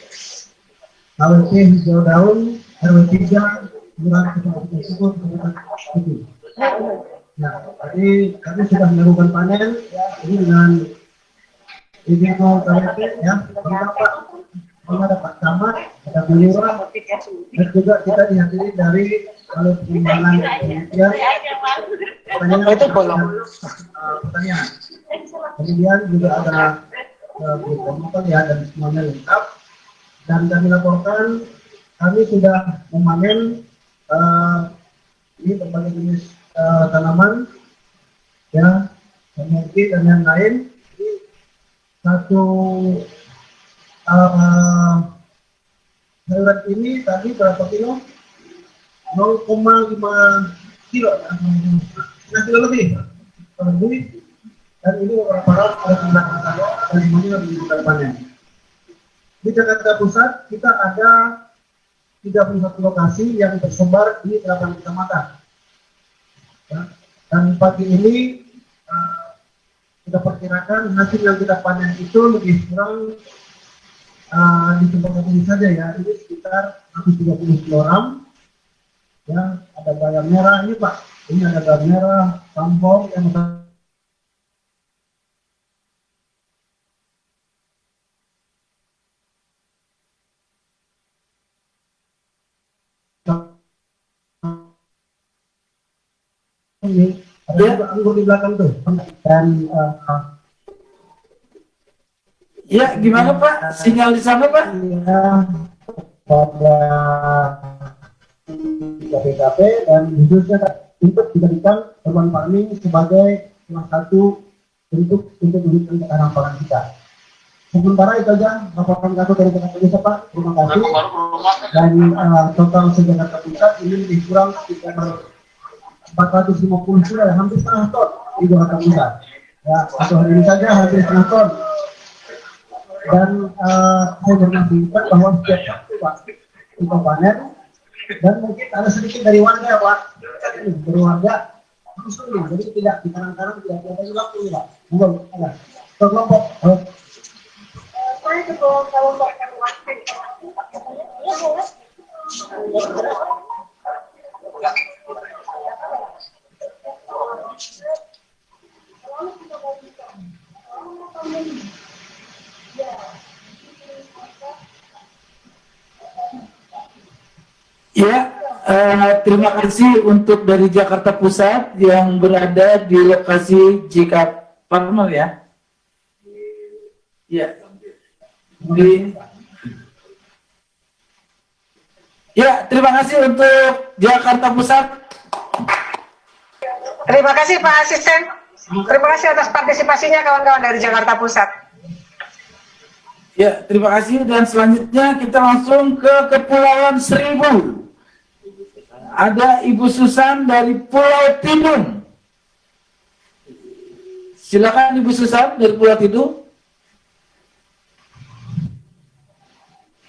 KWP Hijau Daun RW 3 Kelurahan Kecamatan Sukur, Kabupaten Putih. Nah, tadi kami sudah melakukan panen ini dengan izin KWP ya. Bapak, ada Pak Camat, ada Bu Lurah, dan juga kita dihadiri dari Balai Pengembangan Pertanian. Kemudian juga ada berita ya, dan semuanya lengkap. Dan kami laporkan kami sudah memanen ini berbagai jenis tanaman ya, kemudian dan yang lain. Satu sayuran ini tadi berapa kilo? 0,5 kilo, ya, kilo lebih. Dan ini beberapa orang ada jumlah saya dan semuanya menunjukkan panen. Di Jakarta Pusat kita ada 31 lokasi yang tersebar di 8 kecamatan. Ya. Dan pagi ini kita perkirakan hasil yang kita panen itu lebih kurang di tempat ini saja ya, ini sekitar 130 kg. Ya, ada bayam merah ini Pak, ini ada bayam merah, tampong yang ini ada juga anggur di belakang tuh. Dan Ya, gimana Pak? Sinyal di sana Pak? ya, pada KPKP dan khususnya untuk dijadikan urban farming sebagai salah satu bentuk untuk menunjukkan ketahanan pangan kita. Sementara itu aja laporan kami dari Jakarta Pusat Pak. Terima kasih. Dan total se-Jakarta Pusat ini lebih kurang sekitar 450 kilo, hampir setengah ton di Jakarta Pusat. Ya, satu hari ini saja hampir setengah ton. Dan saya berinformasikan bahwa setiap Sabtu Pak kita panen, dan mungkin ada sedikit dari warga Pak, dari warga langsung nih, jadi tidak di kanan-kanan, tidak ada waktu ya Pak. Monggo, ada kelompok. Saya ketua kelompok Ya, terima kasih untuk dari Jakarta Pusat yang berada di lokasi JK Farmer ya. Ya. Ya, terima kasih untuk Jakarta Pusat. Terima kasih Pak Asisten. Terima kasih atas partisipasinya kawan-kawan dari Jakarta Pusat. Ya, terima kasih dan selanjutnya kita langsung ke Kepulauan Seribu. Ada Ibu Susan dari Pulau Tidung. Silakan Ibu Susan dari Pulau Tidung.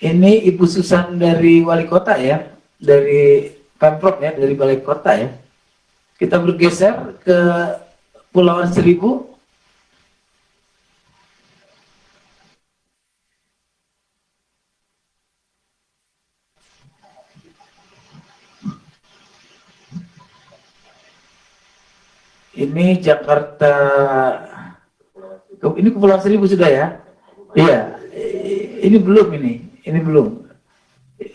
Ini Ibu Susan dari Wali Kota ya, dari Pemprov ya, dari Balai Kota ya. Kita bergeser ke Kepulauan Seribu. Ini Jakarta Ini Kepulauan Seribu sudah ya? Iya. Ini belum ini belum.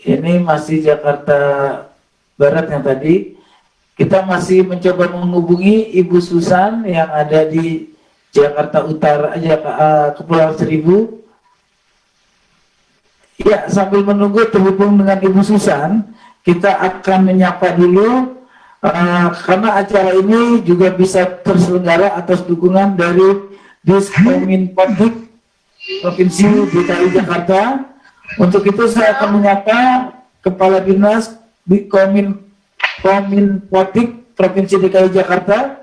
Ini masih Jakarta Barat yang tadi. Kita masih mencoba menghubungi Ibu Susan yang ada di Jakarta Utara, Kepulauan Seribu. Ya, sambil menunggu terhubung dengan Ibu Susan, kita akan menyapa dulu karena acara ini juga bisa terselenggara atas dukungan dari Diskominfo Provinsi DKI Jakarta. Untuk itu saya akan menyapa Kepala Dinas Kominfo Provinsi DKI Jakarta.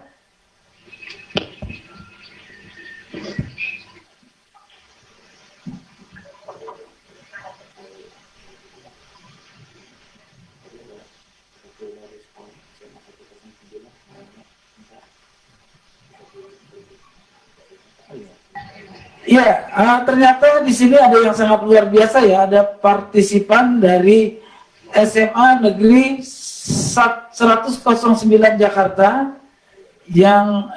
Ya, ternyata di sini ada yang sangat luar biasa ya, ada partisipan dari SMA Negeri 109 Jakarta yang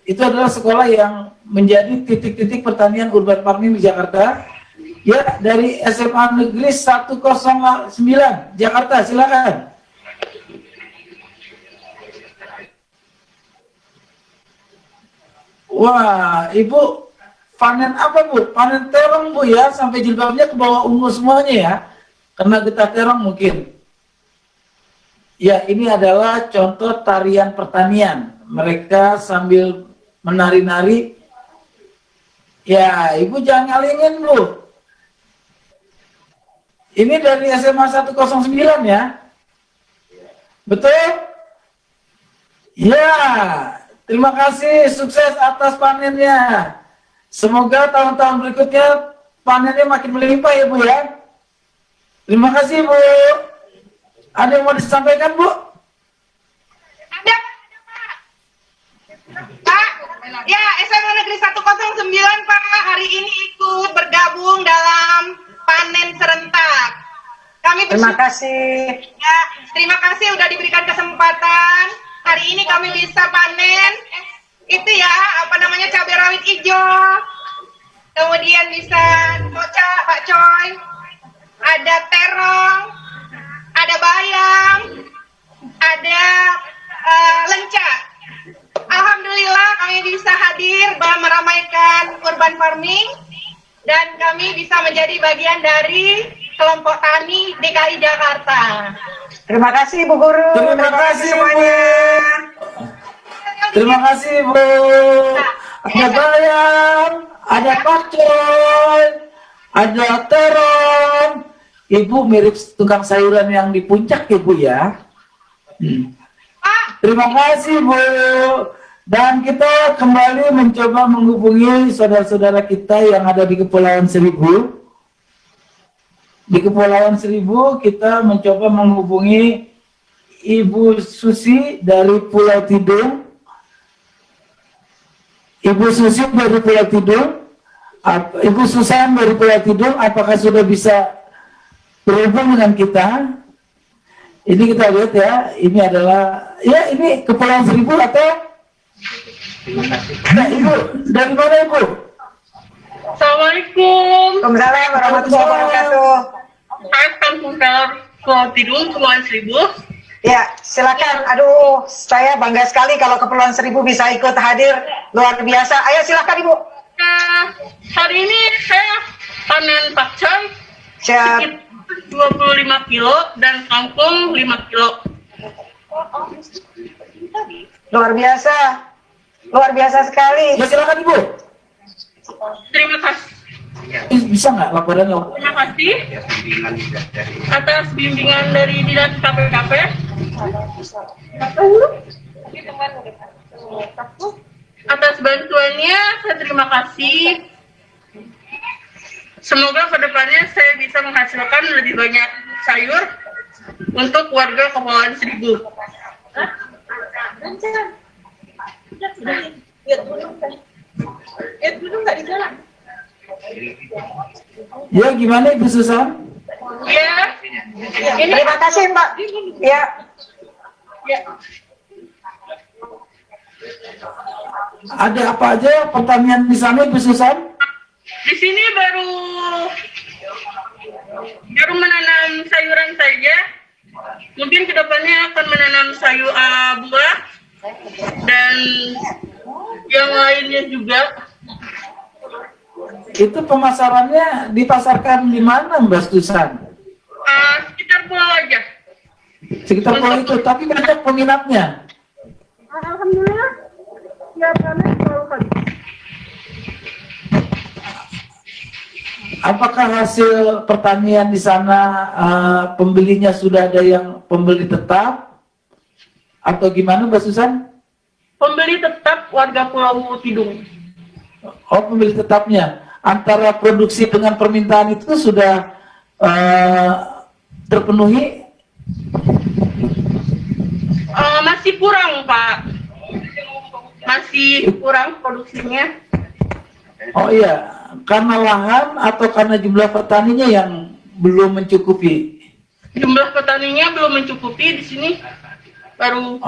itu adalah sekolah yang menjadi titik-titik pertanian urban farming di Jakarta. Ya, dari SMA Negeri 109 Jakarta, silakan. Wah, Ibu panen apa Bu? Panen terong Bu ya, sampai jilbabnya ke bawah ungu semuanya ya, karena getah terong mungkin. Ya, ini adalah contoh tarian pertanian. Mereka sambil menari-nari. Ya, Ibu jangan ngalingin Bu. Ini dari SMA 109 ya? Betul? Ya, terima kasih, sukses atas panennya. Semoga tahun-tahun berikutnya panennya makin melimpah ya Bu ya. Terima kasih Bu. Ada yang mau disampaikan Bu? Ada Pak. Ya, SMA Negeri 109 Pak hari ini ikut bergabung dalam panen serentak. Kami Terima kasih. Ya, terima kasih udah diberikan kesempatan. Hari ini kami bisa panen itu ya, apa namanya, cabai rawit hijau. Kemudian bisa koca, Pak Coy. Ada terong, ada bayam, ada lenca. Alhamdulillah kami bisa hadir meramaikan urban farming dan kami bisa menjadi bagian dari kelompok tani DKI Jakarta. Terima kasih Bu Guru. Terima kasih semuanya. Terima kasih Bu. Ada bayam, ada pakcoy, ada terong. Ibu mirip tukang sayuran yang di puncak ya Bu ya. Terima kasih Bu. Dan kita kembali mencoba menghubungi saudara-saudara kita yang ada di Kepulauan Seribu. Di Kepulauan Seribu kita mencoba menghubungi Ibu Susi dari Pulau Tidung. Ibu Susi dari Pulau Tidung, Ibu Susan dari Pulau Tidung, apakah sudah bisa berhubung dengan kita? Ini kita lihat ya, ini adalah, ya ini Kepulauan Seribu atau? Nah, Ibu, dari mana Ibu? Assalamualaikum. Waalaikumsalam warahmatullahi wabarakatuh. Saya Kampung Pulau Tidung, Kepulauan Seribu. Ya, silakan. Aduh, saya bangga sekali kalau Kepulauan Seribu bisa ikut hadir, luar biasa. Ayo silakan Ibu. Hari ini saya panen pakcoy Siap. sekitar 25 kilo dan kangkung 5 kilo. Luar biasa sekali. Ya silakan Ibu. Terima kasih. Bisa nggak laporan? Terima kasih atas bimbingan dari Dinas KPKP. Atas bantuannya, saya terima kasih. Semoga kedepannya saya bisa menghasilkan lebih banyak sayur untuk warga Kepulauan Seribu. Ya gimana Ibu Susan? Ya, Terima kasih Mbak. Ya. Ada apa aja pertanian di sana, Ibu Susan? Di sini baru menanam sayuran saja. Mungkin kedepannya akan menanam sayur buah dan yang lainnya juga. Itu pemasarannya dipasarkan di mana, Mbak Susan? Sekitar pulau aja. Sekitar pulau itu, tapi banyak peminatnya. Alhamdulillah, ya panen selalu habis. Apakah hasil pertanian di sana pembelinya sudah ada yang pembeli tetap atau gimana, Mbak Susan? Pembeli tetap warga Pulau Tidung. Oh, pembeli tetapnya. Antara produksi dengan permintaan itu sudah terpenuhi? Masih kurang, Pak. Masih kurang produksinya. Oh iya, karena lahan atau karena jumlah petaninya yang belum mencukupi? Jumlah petaninya belum mencukupi di sini. Baru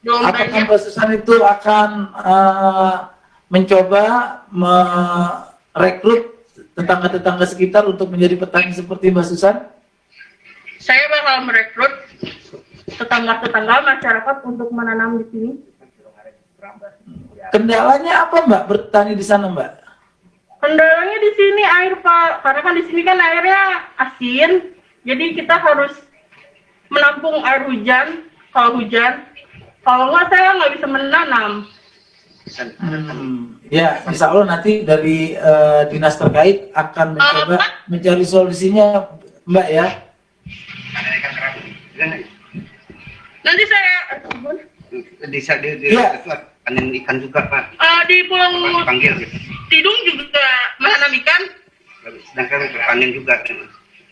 belum apakah banyak. Mbak Susan itu akan mencoba merekrut tetangga-tetangga sekitar untuk menjadi petani seperti Mbak Susan? Saya bakal merekrut tetangga-tetangga masyarakat untuk menanam di sini. Kendalanya apa, Mbak, bertani di sana, Mbak? Kendalanya di sini air, Pak. Karena kan di sini kan airnya asin. Jadi kita harus menampung air hujan kalau hujan. Kalau nggak, saya nggak bisa menanam. Ya, insya Allah nanti dari dinas terkait akan mencoba mencari solusinya, Mbak, ya. Nanti saya panen ikan juga, Pak. di Pulau Panggil gitu. Tidung juga menanam ikan. Sedangkan panen juga.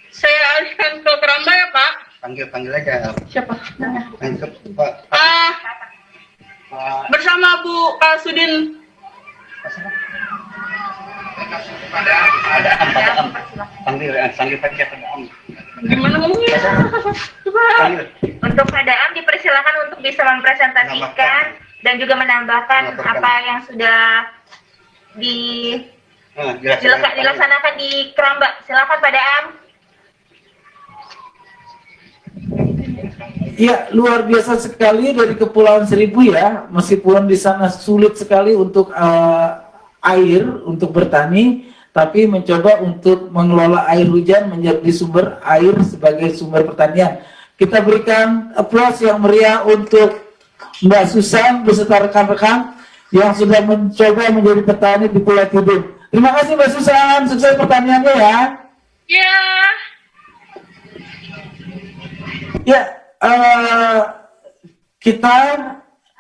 Saya alihkan ke Keramba ya, Pak. Panggil aja. Siapa? Pak. Bersama Bu Kasudin. Padaan. Panggil saja Padaan. Gimana ngomongnya? Coba. Untuk Padaan dipersilakan untuk bisa mempresentasikan dan juga menambahkan apa yang sudah dilaksanakan di Keramba. Silakan Padaan. Ya, luar biasa sekali dari Kepulauan Seribu ya, meskipun di sana sulit sekali untuk air untuk bertani, tapi mencoba untuk mengelola air hujan menjadi sumber air sebagai sumber pertanian. Kita berikan aplaus yang meriah untuk Mbak Susan beserta rekan-rekan yang sudah mencoba menjadi petani di Pulau Tidung. Terima kasih Mbak Susan, sukses pertaniannya ya. Ya. Ya, kita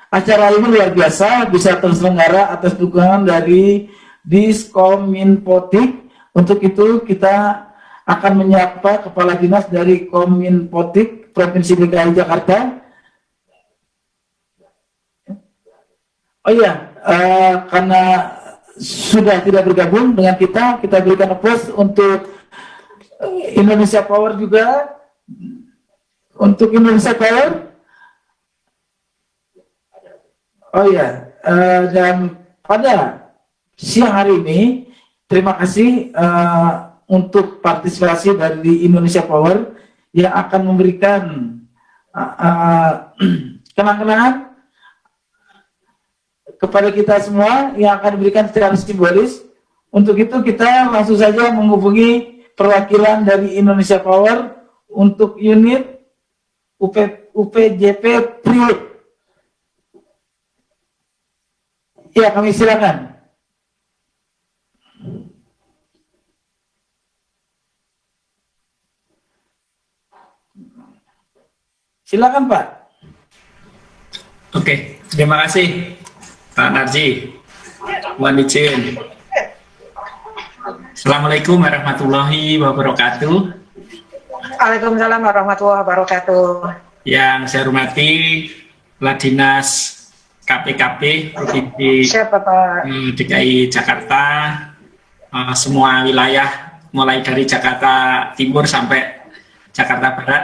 acara ini luar biasa bisa terselenggara atas dukungan dari Diskominfotik. Untuk itu kita akan menyapa Kepala Dinas dari Kominfotik Provinsi DKI Jakarta. Oh iya, karena sudah tidak bergabung dengan kita berikan aplaus untuk Indonesia Power juga. Untuk Indonesia Power, oh ya, dan pada siang hari ini, terima kasih untuk partisipasi dari Indonesia Power yang akan memberikan kenang-kenangan kepada kita semua yang akan diberikan secara simbolis. Untuk itu kita langsung saja menghubungi perwakilan dari Indonesia Power untuk unit UPJP Priuk. Ya, kami silakan. Silakan Pak. Oke, terima kasih Pak Narji. Mohon izin. Assalamualaikum warahmatullahi wabarakatuh. Waalaikumsalam warahmatullahi wabarakatuh. Yang saya hormati Kepala Dinas KPKP Provinsi DKI Jakarta, semua wilayah mulai dari Jakarta Timur sampai Jakarta Barat,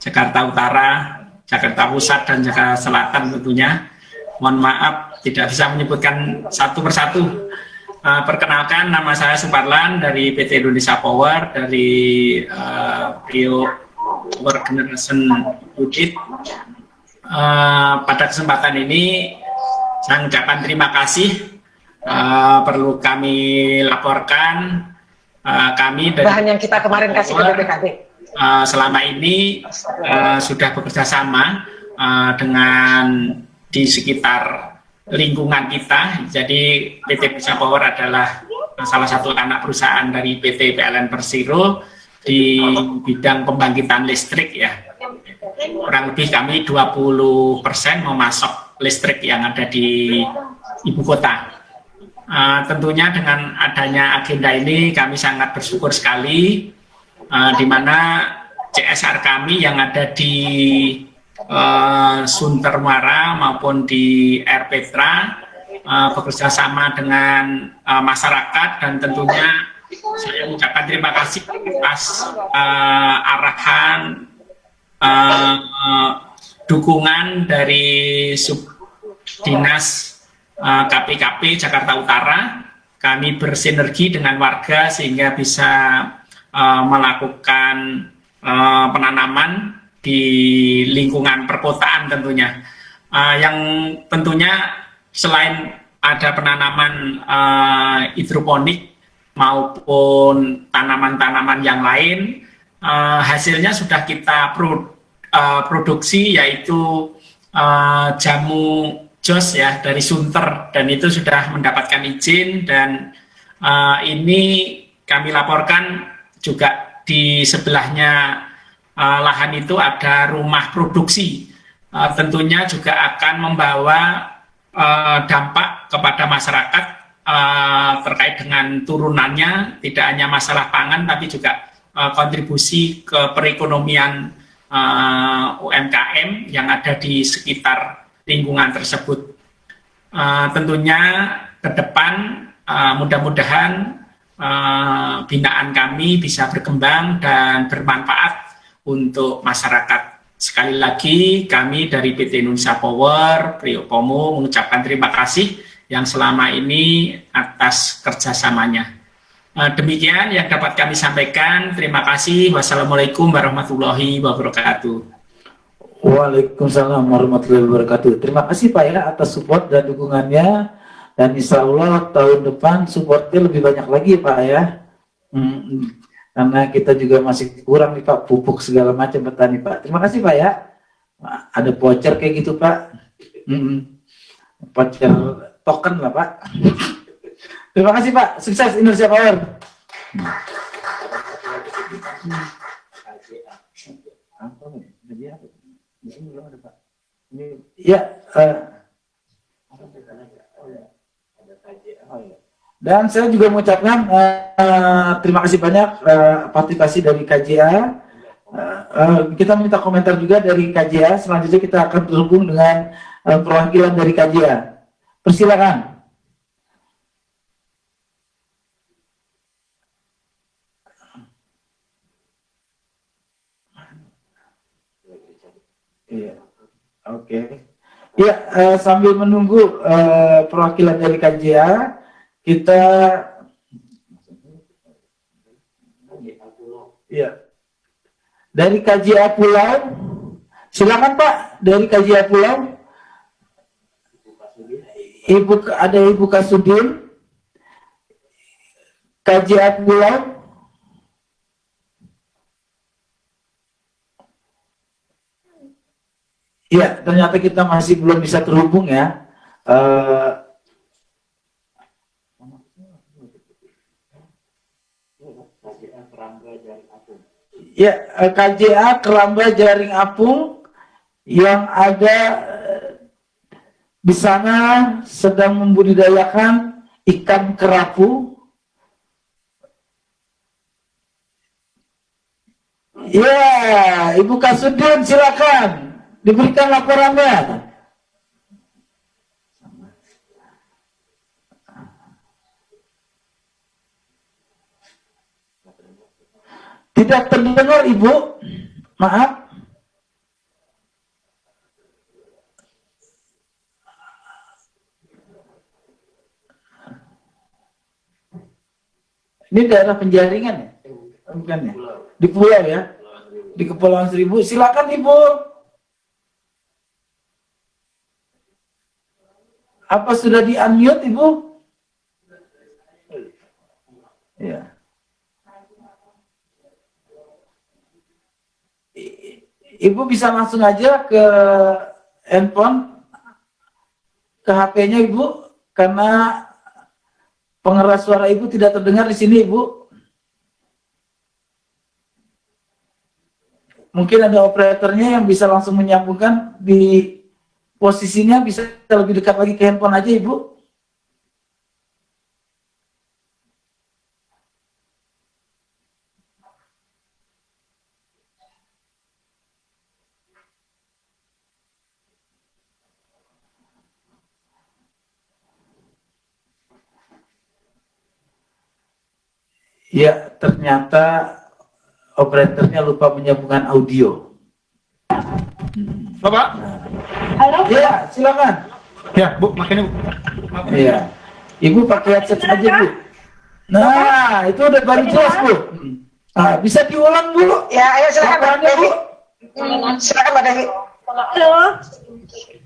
Jakarta Utara, Jakarta Pusat dan Jakarta Selatan tentunya, Mohon maaf tidak bisa menyebutkan satu persatu. Perkenalkan, nama saya Suparlan dari PT Indonesia Power, dari Prio Power Generation Unit. Pada kesempatan ini saya mengucapkan terima kasih. Perlu kami laporkan, kami dari bahan yang kita kemarin kasih ke BPKB selama ini sudah bekerja sama dengan di sekitar lingkungan kita. Jadi PT Indonesia Power adalah salah satu anak perusahaan dari PT PLN Persero di bidang pembangkitan listrik ya. Kurang lebih kami 20% memasok listrik yang ada di ibu kota. Tentunya dengan adanya agenda ini kami sangat bersyukur sekali, di mana CSR kami yang ada di Sunter Muara maupun di Air Petra bekerja sama dengan masyarakat, dan tentunya saya mengucapkan terima kasih atas arahan dukungan dari Subdinas KPKP Jakarta Utara. Kami bersinergi dengan warga sehingga bisa melakukan penanaman di lingkungan perkotaan tentunya. Yang tentunya selain ada penanaman hidroponik maupun tanaman-tanaman yang lain, hasilnya sudah kita produksi, yaitu jamu jos ya dari Sunter, dan itu sudah mendapatkan izin, dan ini kami laporkan juga di sebelahnya lahan itu ada rumah produksi. Tentunya juga akan membawa dampak kepada masyarakat terkait dengan turunannya, tidak hanya masalah pangan tapi juga kontribusi ke perekonomian UMKM yang ada di sekitar lingkungan tersebut. Tentunya ke depan mudah-mudahan binaan kami bisa berkembang dan bermanfaat untuk masyarakat. Sekali lagi kami dari PT Indonesia Power, Prio Pomo, mengucapkan terima kasih yang selama ini atas kerjasamanya. Demikian yang dapat kami sampaikan. Terima kasih. Wassalamualaikum warahmatullahi wabarakatuh. Waalaikumsalam warahmatullahi wabarakatuh. Terima kasih Pak ya atas support dan dukungannya, dan insya Allah tahun depan supportnya lebih banyak lagi Pak ya. Karena kita juga masih kurang nih Pak, pupuk segala macam petani Pak. Terima kasih Pak ya. Ada voucher kayak gitu Pak. Voucher token lah Pak. Terima kasih Pak. Sukses Indonesia Power. Ya. Dan saya juga mengucapkan terima kasih banyak partisipasi dari KJA. Kita minta komentar juga dari KJA. Selanjutnya kita akan terhubung dengan perwakilan dari KJA. Persilakan. Iya, oke. Ya, sambil menunggu perwakilan dari KJA, kita ya dari KJA Pulau, silakan Pak, dari KJA Pulau. Ada Ibu Kasudin, KJA Pulau. Ya, ternyata kita masih belum bisa terhubung ya. Ya, KJA Keramba Jaring Apung yang ada di sana sedang membudidayakan ikan kerapu. Ya, Ibu Kasudin silakan diberikan laporannya. Tidak terdengar Ibu, maaf. Ini daerah penjaringan ya? Bukan ya? Di pulau ya? Di Kepulauan Seribu. Silakan Ibu. Apa sudah di-unmute Ibu? Ya. Ibu bisa langsung aja ke handphone, ke HP-nya Ibu, karena pengeras suara Ibu tidak terdengar di sini Ibu. Mungkin ada operatornya yang bisa langsung menyambungkan di posisinya, bisa lebih dekat lagi ke handphone aja Ibu. Ya, ternyata operatornya lupa menyambungkan audio. Bapak? Halo? Ya, silakan. Ya, Bu, makanya Bu. Iya. Ibu pakai headset saja, Bu. Nah, itu udah baru jelas, Bu. Ah, bisa diulang, Bu? Ya, ayo silakan Mbak Devi. Silakan Mbak Devi. Halo.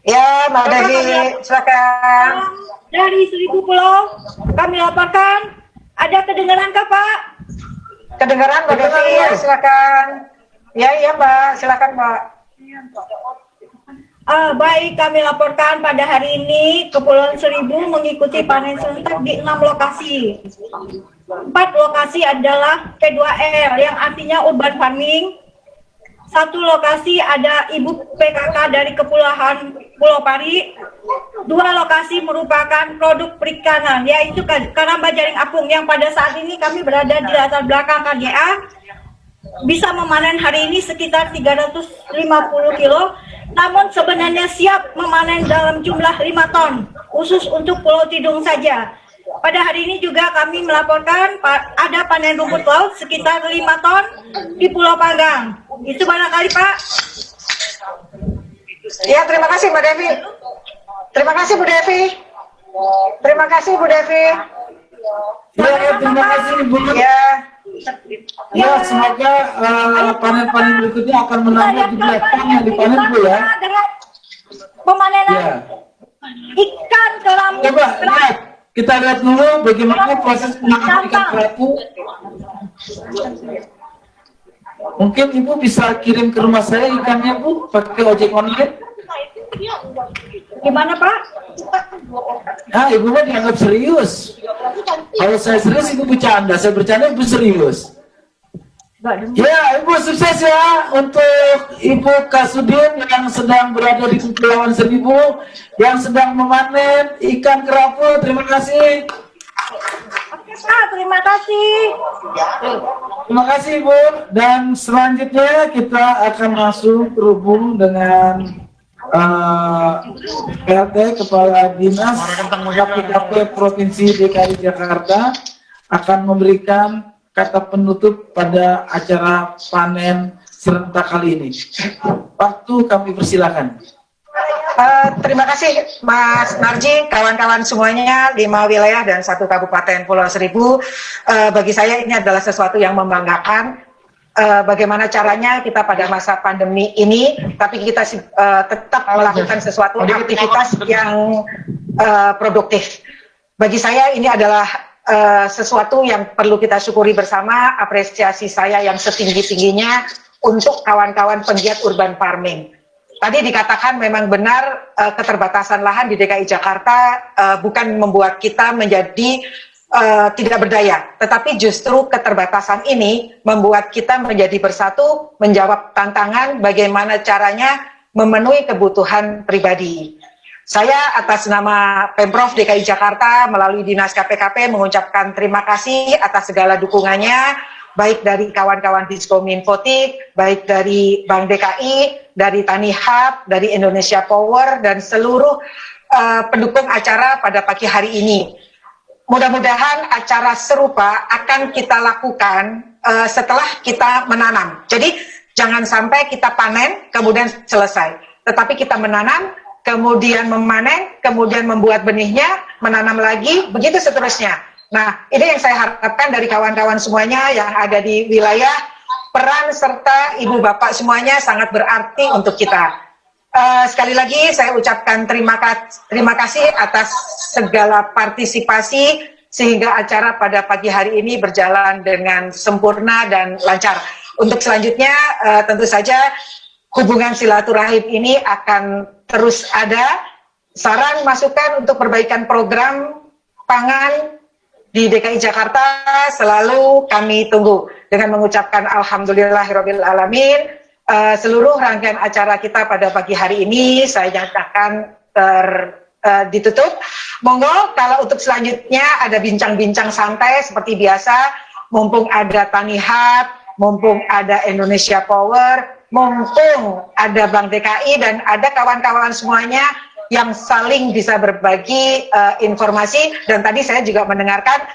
Ya, Mbak Devi, silakan. Dari 1000 Pulau, kami laporkan. Ada kedengaran kah, Pak? Kedengaran Mbak Devi, ya, silakan. Ya, iya Mbak, silakan Mbak. Baik, kami laporkan pada hari ini Kepulauan Seribu mengikuti panen serentak di 6 lokasi. 4 lokasi adalah P2R yang artinya urban farming. 1 lokasi ada ibu PKK dari Kepulauan Pulau Pari. 2 lokasi merupakan produk perikanan, yaitu karamba jaring apung yang pada saat ini kami berada di latar belakang KGA. Bisa memanen hari ini sekitar 350 kilo, namun sebenarnya siap memanen dalam jumlah 5 ton, khusus untuk Pulau Tidung saja. Pada hari ini juga kami melaporkan ada panen rumput laut sekitar 5 ton di Pulau Panggang. Itu barangkali Pak. Ya, terima kasih Mbak Devi. Terima kasih Bu Devi. Terima kasih Bu Devi. Ya, terima kasih Bu. Ya. Ya, semoga panen-panen berikutnya akan menambah jumlah ton yang dipanen, Bu ya. Pemanenan Ya. ikan kerapu. Coba lihat, kita lihat dulu bagaimana proses penangkapan ikan kerapu. Mungkin Ibu bisa kirim ke rumah saya ikannya, Bu, pakai ojek online. Gimana Pak? Nah, Ibu mah dianggap serius. Kalau saya serius, Ibu bercanda. Saya bercanda, Ibu serius. Ya, Ibu sukses ya untuk Ibu Kasudin yang sedang berada di Kepulauan Seribu, yang sedang memanen ikan kerapu. Terima kasih. Oke Pak, terima kasih. Terima kasih Ibu. Dan selanjutnya kita akan langsung terhubung dengan PLT Kepala Dinas KPKP Provinsi DKI Jakarta akan memberikan kata penutup pada acara panen serentak kali ini. Waktu kami persilakan. Terima kasih Mas Narji, kawan-kawan semuanya, 5 wilayah dan 1 kabupaten Pulau Seribu. Bagi saya ini adalah sesuatu yang membanggakan. Bagaimana caranya kita pada masa pandemi ini, tapi kita tetap melakukan sesuatu aktivitas yang produktif. Bagi saya ini adalah sesuatu yang perlu kita syukuri bersama. Apresiasi saya yang setinggi-tingginya untuk kawan-kawan penggiat urban farming. Tadi dikatakan memang benar keterbatasan lahan di DKI Jakarta bukan membuat kita menjadi tidak berdaya, tetapi justru keterbatasan ini membuat kita menjadi bersatu, menjawab tantangan bagaimana caranya memenuhi kebutuhan pribadi. Saya atas nama Pemprov DKI Jakarta melalui Dinas KPKP mengucapkan terima kasih atas segala dukungannya, baik dari kawan-kawan Diskominfotik, baik dari Bank DKI, dari Tani Hub, dari Indonesia Power, dan seluruh pendukung acara pada pagi hari ini. Mudah-mudahan acara serupa akan kita lakukan setelah kita menanam. Jadi jangan sampai kita panen kemudian selesai, tetapi kita menanam, kemudian memanen, kemudian membuat benihnya, menanam lagi, begitu seterusnya. Nah, ini yang saya harapkan dari kawan-kawan semuanya yang ada di wilayah, peran serta ibu bapak semuanya sangat berarti untuk kita. Sekali lagi saya ucapkan terima kasih atas segala partisipasi sehingga acara pada pagi hari ini berjalan dengan sempurna dan lancar. Untuk selanjutnya tentu saja hubungan silaturahim ini akan terus ada. Saran masukan untuk perbaikan program pangan di DKI Jakarta selalu kami tunggu. Dengan mengucapkan alhamdulillahirabbil alamin, seluruh rangkaian acara kita pada pagi hari ini saya nyatakan ditutup. Monggo kalau untuk selanjutnya ada bincang-bincang santai seperti biasa, mumpung ada Tanihat, mumpung ada Indonesia Power, mumpung ada Bank DKI dan ada kawan-kawan semuanya yang saling bisa berbagi informasi. Dan tadi saya juga mendengarkan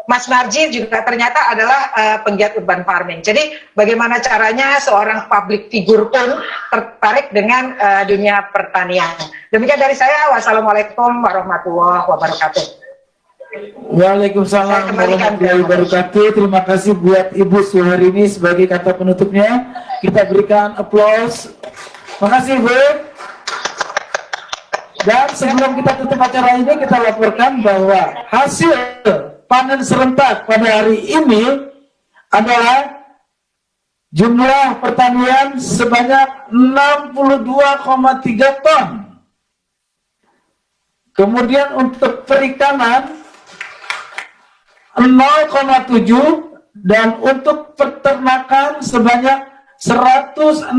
Mas Narji juga ternyata adalah penggiat urban farming. Jadi bagaimana caranya seorang public figure pun tertarik dengan dunia pertanian. Demikian dari saya. Wassalamualaikum warahmatullahi wabarakatuh. Waalaikumsalam warahmatullahi wabarakatuh. Terima kasih buat Ibu Suharini sebagai kata penutupnya. Kita berikan aplaus. Makasih Bu. Dan sebelum kita tutup acara ini, kita laporkan bahwa hasil panen serentak pada hari ini adalah jumlah pertanian sebanyak 62,3 ton. Kemudian untuk perikanan 0,7 dan untuk peternakan sebanyak 160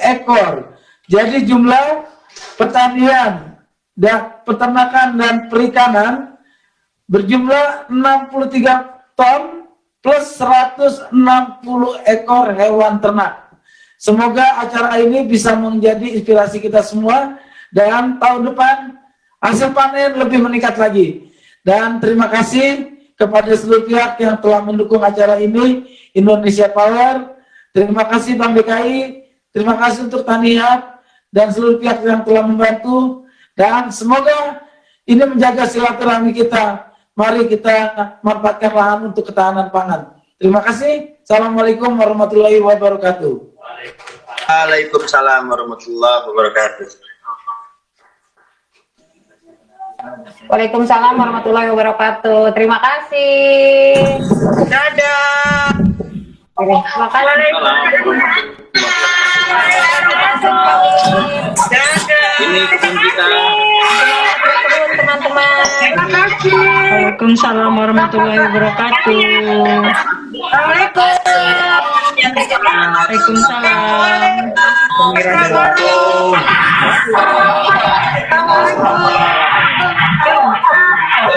ekor. Jadi jumlah pertanian dan peternakan dan perikanan berjumlah 63 ton plus 160 ekor hewan ternak. Semoga acara ini bisa menjadi inspirasi kita semua dan tahun depan hasil panen lebih meningkat lagi. Dan terima kasih kepada seluruh pihak yang telah mendukung acara ini, Indonesia Power, terima kasih Bank DKI, terima kasih untuk Tanihat dan seluruh pihak yang telah membantu, dan semoga ini menjaga silaturahmi kita. Mari kita manfaatkan lahan untuk ketahanan pangan. Terima kasih. Assalamualaikum warahmatullahi wabarakatuh. Waalaikumsalam warahmatullahi wabarakatuh. Waalaikumsalam warahmatullahi wabarakatuh. Terima kasih. Dadah. Terima kasih. Ini tim kita. Teman-teman. Terima kasih. Waalaikumsalam warahmatullahi wabarakatuh. Waalaikumsalam.